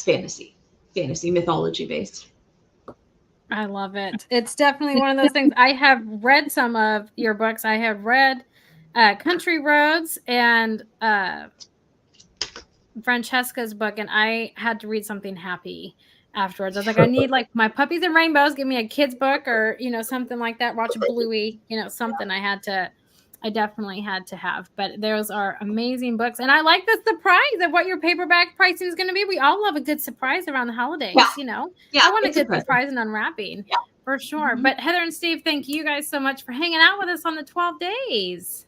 fantasy mythology based. I love it. It's definitely one of those things. I have read some of your books. I have read Country Roads and Francesca's book, and I had to read something happy afterwards. I was like, I need like my Puppies and Rainbows. Give me a kid's book or, something like that. Watch Bluey, something I definitely had to have. But those are amazing books. And I like the surprise of what your paperback pricing is going to be. We all love a good surprise around the holidays, Yeah, I want a good surprise and unwrapping. Yeah. For sure. Mm-hmm. But Heather and Steve, thank you guys so much for hanging out with us on the 12 days.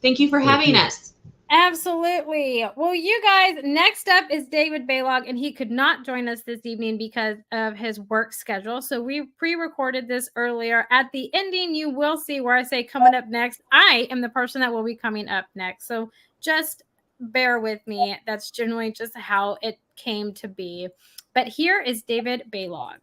Thank you for having us. Absolutely. Well, you guys, next up is David Baylog, and he could not join us this evening because of his work schedule. So we pre-recorded this earlier. At the ending, you will see where I say coming up next. I am the person that will be coming up next. So just bear with me. That's generally just how it came to be. But here is David Baylog.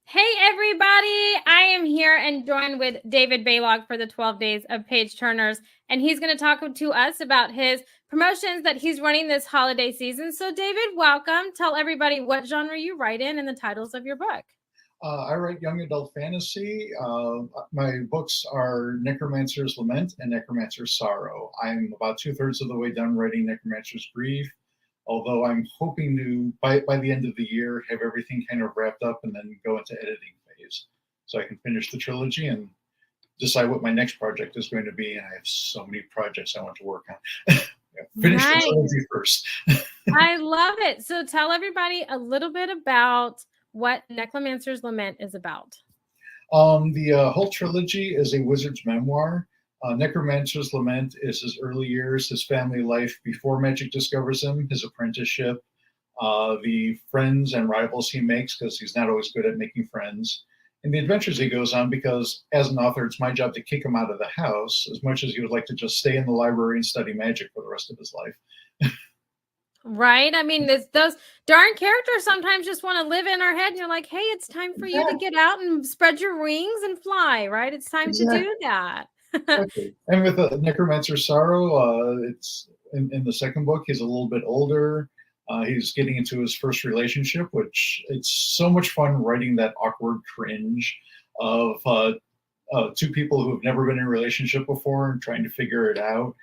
Hey, everybody. I am here and joined with David Baylog for the 12 Days of Page Turners, and he's going to talk to us about his promotions that he's running this holiday season. So, David, welcome. Tell everybody what genre you write in and the titles of your book. I write young adult fantasy. My books are Necromancer's Lament and Necromancer's Sorrow. I'm about 2/3 of the way done writing Necromancer's Grief, although I'm hoping to, by the end of the year, have everything kind of wrapped up and then go into editing phase so I can finish the trilogy and decide what my next project is going to be. And I have so many projects I want to work on. Finish the trilogy first. I love it. So tell everybody a little bit about what Necromancer's Lament is about. The whole trilogy is a wizard's memoir. Necromancer's Lament is his early years, his family life before magic discovers him, his apprenticeship, the friends and rivals he makes because he's not always good at making friends, and the adventures he goes on because as an author, it's my job to kick him out of the house as much as he would like to just stay in the library and study magic for the rest of his life. Right? I mean, those darn characters sometimes just want to live in our head and you're like, hey, it's time for you to get out and spread your wings and fly, right? It's time to do that. Okay. And with Necromancer's Sorrow, it's in the second book, he's a little bit older. He's getting into his first relationship, which it's so much fun writing that awkward cringe. of two people who have never been in a relationship before and trying to figure it out.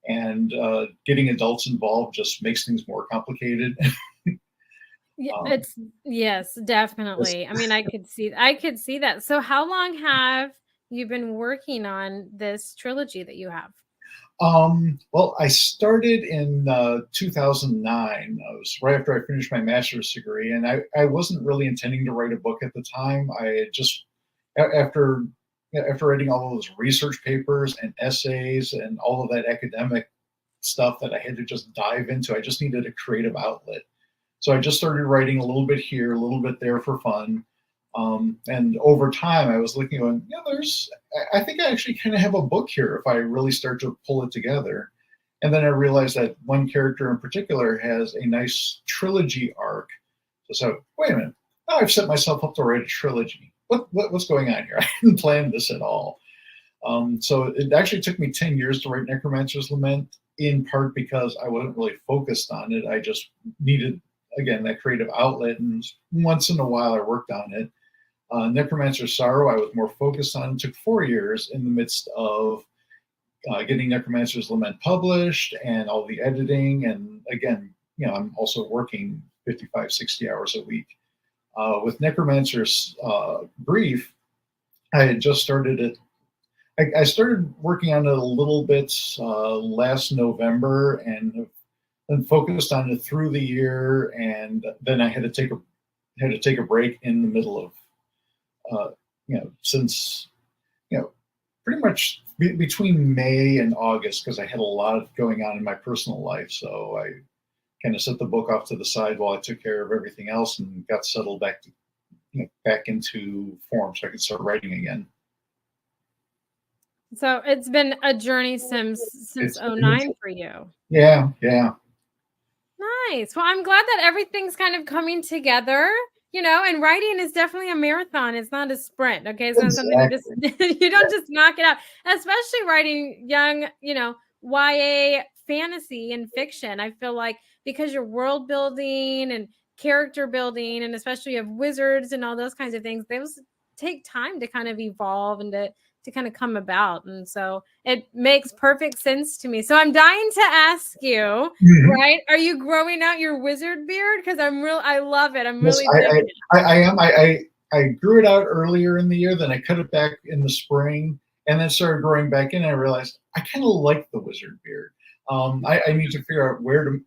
And getting adults involved just makes things more complicated. Yeah, Um, it's yes, definitely. I mean, I could see that. So how long have you been working on this trilogy that you have? Well, I started in 2009. It was right after I finished my master's degree, and I wasn't really intending to write a book at the time. I had just after writing all of those research papers and essays and all of that academic stuff that I had to just dive into, I just needed a creative outlet. So I just started writing a little bit here, a little bit there for fun. And over time, I was looking on, I think I actually kind of have a book here if I really start to pull it together. And then I realized that one character in particular has a nice trilogy arc. So wait a minute, now I've set myself up to write a trilogy. What's going on here? I didn't plan this at all. So it actually took me 10 years to write Necromancer's Lament, in part because I wasn't really focused on it. I just needed, again, that creative outlet. And once in a while, I worked on it. Necromancer's Sorrow, I was more focused on. It took 4 years in the midst of getting Necromancer's Lament published and all the editing. And again, I'm also working 55, 60 hours a week. With Necromancer's Grief, I had just started it. I started working on it a little bit last November and focused on it through the year. And then I had to take a break in the middle of since pretty much between May and August, because I had a lot going on in my personal life. So I kind of set the book off to the side while I took care of everything else and got settled back into form so I could start writing again. So it's been a journey since 2009 for you. Yeah. Nice. Well, I'm glad that everything's kind of coming together. And writing is definitely a marathon. It's not a sprint. Okay. It's not something you don't just knock it out, especially writing young, YA fantasy and fiction. I feel like because you're world building and character building, and especially you have wizards and all those kinds of things, those take time to kind of evolve and to kind of come about. And so it makes perfect sense to me. So I'm dying to ask you, right? Are you growing out your wizard beard? Because I love it. I'm really digging it. I am. I grew it out earlier in the year, then I cut it back in the spring, and then started growing back in. And I realized I kind of like the wizard beard. I need to figure out where to,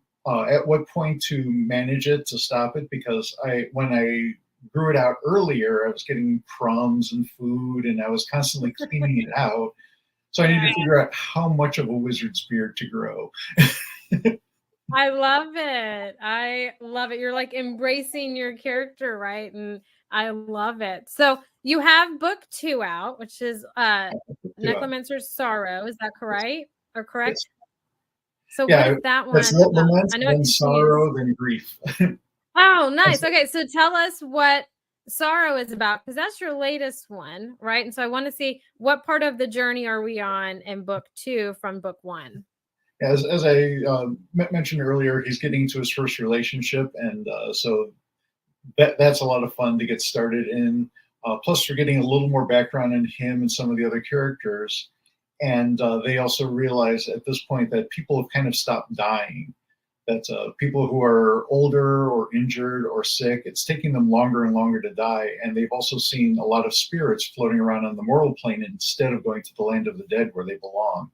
at what point to manage it, to stop it, because when I grew it out earlier, I was getting crumbs and food, and I was constantly cleaning it out. So I need to figure out how much of a wizard's beard to grow. I love it. I love it. You're like embracing your character, right? And I love it. So you have book 2 out, which is Necromancer's Sorrow. Is that correct? Or correct? Yes. So what is that one? That's Lament, then Sorrow, then Grief. Oh, nice. Okay, so tell us what Sorrow is about, because that's your latest one, right? And so I want to see what part of the journey are we on in book 2 from book 1. As I mentioned earlier, he's getting into his first relationship, and so that's a lot of fun to get started in. Plus, we're getting a little more background on him and some of the other characters, and they also realize at this point that people have kind of stopped dying. That people who are older or injured or sick, it's taking them longer and longer to die, and they've also seen a lot of spirits floating around on the mortal plane instead of going to the land of the dead where they belong.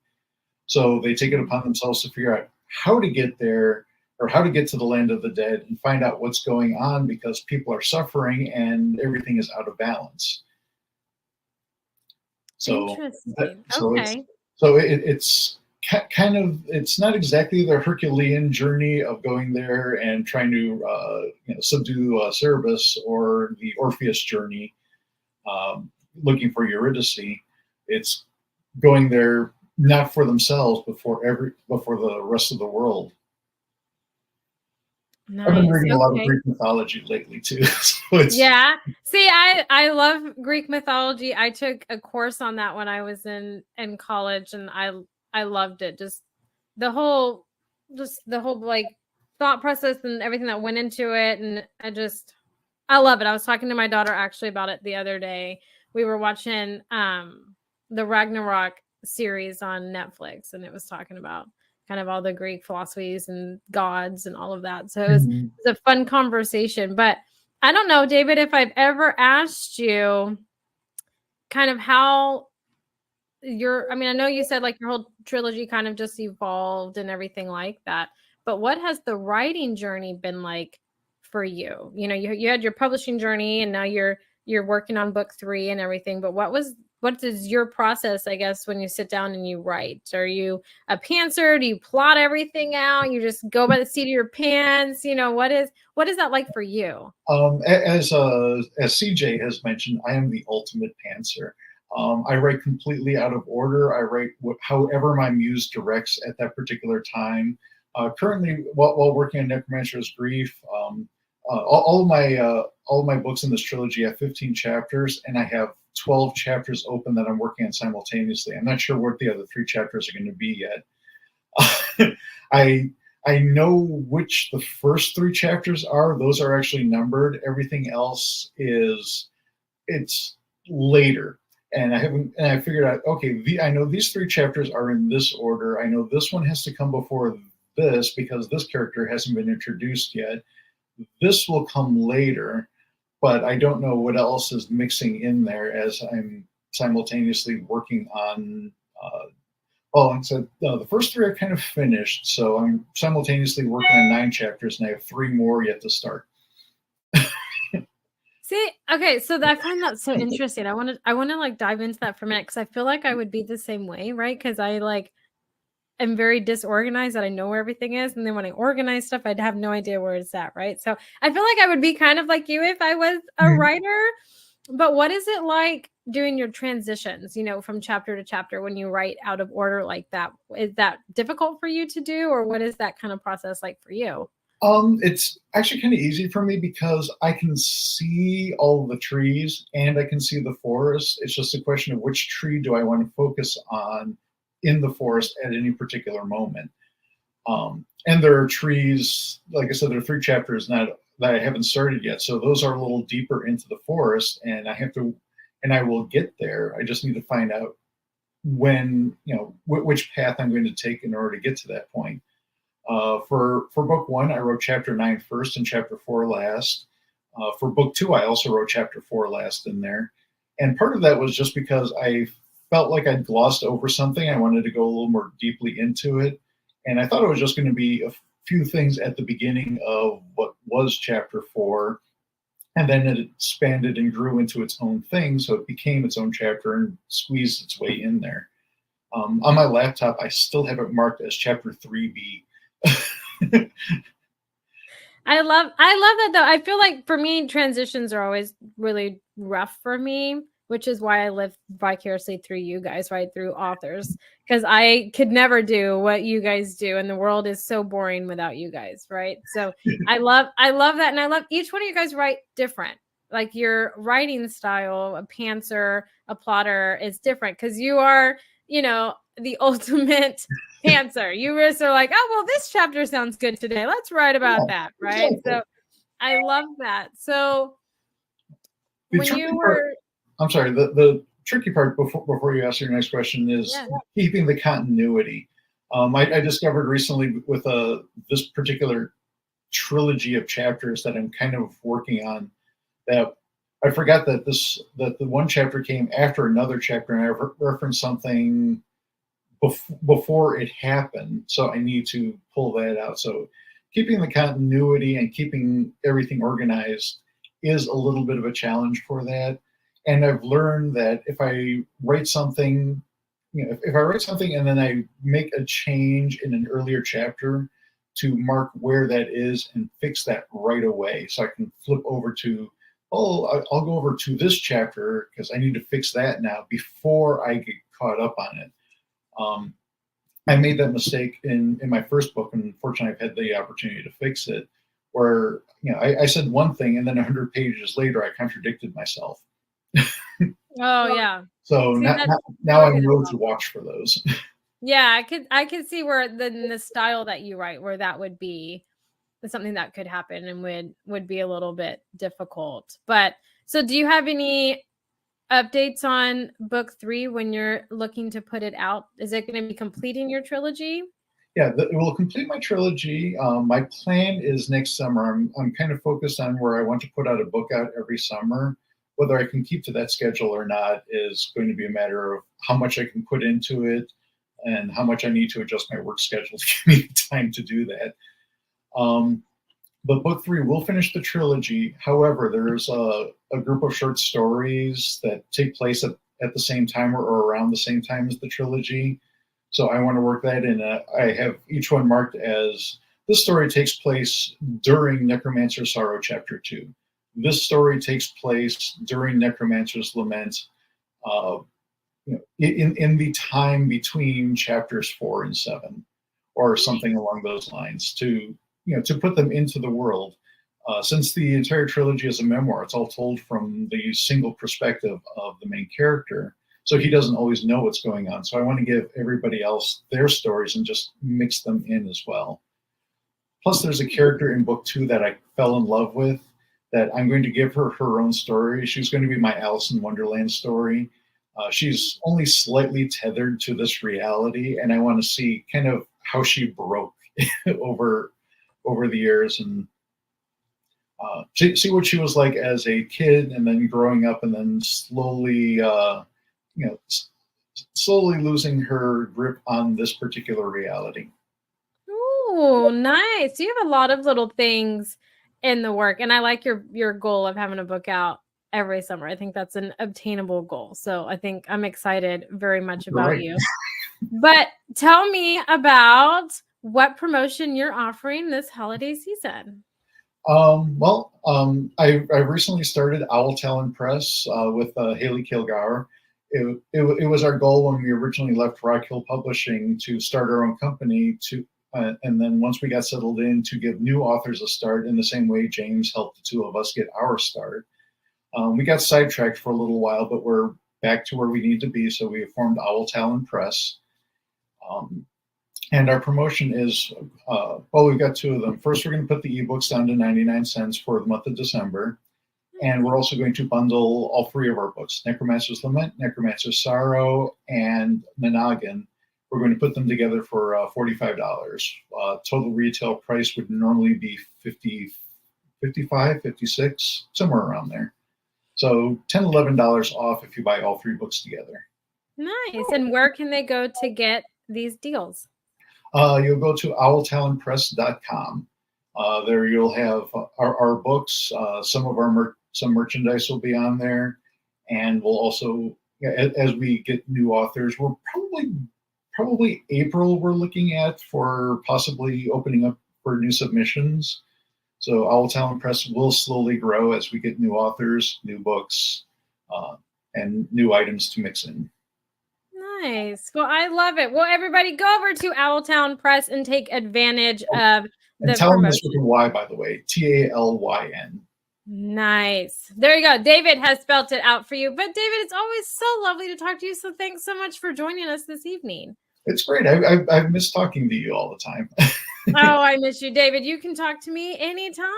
So they take it upon themselves to figure out how to get there, or how to get to the land of the dead and find out what's going on, because people are suffering and everything is out of balance. So, interesting. It's kind of, it's not exactly the Herculean journey of going there and trying to subdue Cerberus, or the Orpheus journey looking for Eurydice. It's going there not for themselves, but for the rest of the world. Nice. I've been reading a lot of Greek mythology lately too. Yeah. See, I love Greek mythology. I took a course on that when I was in college, and I loved it. Just the whole like thought process and everything that went into it. And I love it. I was talking to my daughter actually about it the other day. we were watching the Ragnarok series on Netflix, and it was talking about kind of all the Greek philosophies and gods and all of that. So it was a fun conversation. But I don't know, David, if I've ever asked you kind of how I mean, I know you said like your whole trilogy kind of just evolved and everything like that, but what has the writing journey been like for you? You know, you had your publishing journey, and now you're working on book 3 and everything, but what is your process, I guess, when you sit down and you write? Are you a pantser? Do you plot everything out? You just go by the seat of your pants? You know, what is that like for you? As CJ has mentioned, I am the ultimate pantser. I write completely out of order. I write however my muse directs at that particular time. Currently, while working on Necromancer's Grief, all of my books in this trilogy have 15 chapters, and I have 12 chapters open that I'm working on simultaneously. I'm not sure what the other 3 chapters are going to be yet. I know which the first 3 chapters are. Those are actually numbered. Everything else it's later. And I figured out, okay, I know these 3 chapters are in this order. I know this one has to come before this because this character hasn't been introduced yet. This will come later, but I don't know what else is mixing in there as I'm simultaneously working on. The first 3 are kind of finished, so I'm simultaneously working on 9 chapters, and I have 3 more yet to start. See, okay, so I find that so interesting. I want to like dive into that for a minute, because I feel like I would be the same way, right? Because I like am very disorganized, that I know where everything is, and then when I organize stuff, I'd have no idea where it's at, right? So I feel like I would be kind of like you if I was a writer. But what is it like doing your transitions, you know, from chapter to chapter when you write out of order like that? Is that difficult for you to do, or what is that kind of process like for you? It's actually kind of easy for me because I can see all of the trees and I can see the forest. It's just a question of which tree do I want to focus on in the forest at any particular moment. And there are trees, like I said, there are 3 chapters that I haven't started yet. So those are a little deeper into the forest, and I will get there. I just need to find out when, which path I'm going to take in order to get to that point. For book 1, I wrote chapter 9 first and chapter 4 last. For book 2, I also wrote chapter 4 last in there. And part of that was just because I felt like I'd glossed over something. I wanted to go a little more deeply into it. And I thought it was just going to be a few things at the beginning of what was chapter 4. And then it expanded and grew into its own thing. So it became its own chapter and squeezed its way in there. On my laptop, I still have it marked as chapter 3B. I love that though. I feel like for me, transitions are always really rough for me, which is why I live vicariously through you guys, right? Through authors, because I could never do what you guys do, and the world is so boring without you guys, right? So I love that, and I love each one of you guys write different. Like your writing style, a pantser, a plotter is different because you are, you know, the ultimate pantser. You were so like, oh well, this chapter sounds good today. Let's write about that, right? Exactly. So I love that. So when you were, I'm sorry, the tricky part before you ask your next question is keeping the continuity. I discovered recently with this particular trilogy of chapters that I'm kind of working on, that I forgot that the one chapter came after another chapter, and I referenced something before it happened, so I need to pull that out. So keeping the continuity and keeping everything organized is a little bit of a challenge for that. And I've learned that if I write something, if I write something and then I make a change in an earlier chapter, to mark where that is and fix that right away, so I can flip over to, I'll go over to this chapter because I need to fix that now before I get caught up on it. I made that mistake in my first book, and unfortunately I've had the opportunity to fix it, where I said one thing and then 100 pages later I contradicted myself. Oh yeah. So see, now I'm real to watch for those. Yeah, I could see where the style that you write, where that would be something that could happen and would be a little bit difficult. But so do you have any updates on book 3 when you're looking to put it out? Is it going to be completing your trilogy? Yeah, it will complete my trilogy. My plan is next summer. I'm kind of focused on where I want to put out a book out every summer. Whether I can keep to that schedule or not is going to be a matter of how much I can put into it and how much I need to adjust my work schedule to give me time to do that. But book 3 will finish the trilogy. However, there's a group of short stories that take place at the same time or around the same time as the trilogy. So I want to work that in. I have each one marked as this story takes place during Necromancer's Sorrow Chapter 2. This story takes place during Necromancer's Lament, in the time between chapters 4 and 7, or something along those lines, to put them into the world. Since the entire trilogy is a memoir, it's all told from the single perspective of the main character. So he doesn't always know what's going on. So I want to give everybody else their stories and just mix them in as well. Plus, there's a character in book 2 that I fell in love with that I'm going to give her her own story. She's going to be my Alice in Wonderland story. She's only slightly tethered to this reality, and I want to see kind of how she broke over the years and see what she was like as a kid, and then growing up, and then slowly losing her grip on this particular reality. Oh, nice. You have a lot of little things in the work. And I like your goal of having a book out every summer. I think that's an obtainable goal. So I think I'm excited very much about you. But tell me about what promotion you're offering this holiday season. I recently started Owl Talon Press with Haley Kilgour. It was our goal when we originally left Rock Hill Publishing to start our own company, and then once we got settled in, to give new authors a start in the same way James helped the two of us get our start. We got sidetracked for a little while, but we're back to where we need to be, so we formed Owl Talon Press. And our promotion is, we've got 2 of them. First, we're going to put the ebooks down to 99 cents for the month of December. And we're also going to bundle all 3 of our books, Necromancer's Lament, Necromancer's Sorrow, and Monoghan. We're going to put them together for $45. Total retail price would normally be $50, $55, $56, somewhere around there. So $10, $11 off if you buy all 3 books together. Nice. And where can they go to get these deals? You'll go to owltalonpress.com. There you'll have our books. Some merchandise will be on there, and we'll also, as we get new authors, we're probably April we're looking at for possibly opening up for new submissions. So Owl Talon Press will slowly grow as we get new authors, new books, and new items to mix in. Nice. Well, I love it. Well, everybody go over to Owl Talon Press and take advantage of the tell promotion. them this with a Y, by the way, TALYN. Nice. There you go. David has spelt it out for you. But David, it's always so lovely to talk to you. So thanks so much for joining us this evening. It's great. I've missed talking to you all the time. Oh, I miss you, David. You can talk to me anytime.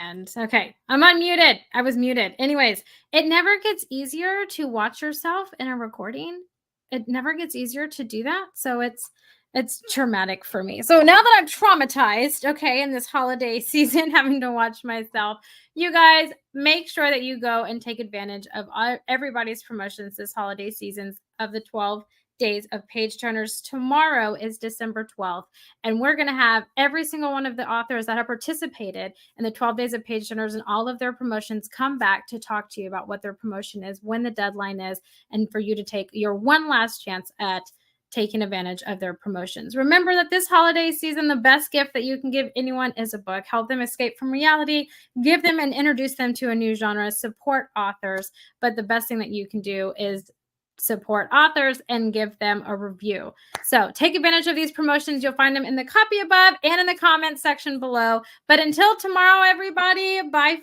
And okay, I'm unmuted. I was muted. Anyways, it never gets easier to watch yourself in a recording. It never gets easier to do that. So it's traumatic for me. So now that I'm traumatized, okay, in this holiday season, having to watch myself, you guys make sure that you go and take advantage of everybody's promotions this holiday season of the 12 days of page turners. Tomorrow is December 12th, and we're going to have every single one of the authors that have participated in the 12 days of page turners and all of their promotions come back to talk to you about what their promotion is, when the deadline is, and for you to take your one last chance at taking advantage of their promotions. Remember that this holiday season, the best gift that you can give anyone is a book. Help them escape from reality, give them and introduce them to a new genre, support authors. But the best thing that you can do is support authors and give them a review. So take advantage of these promotions. You'll find them in the copy above and in the comment section below. But until tomorrow, everybody, bye for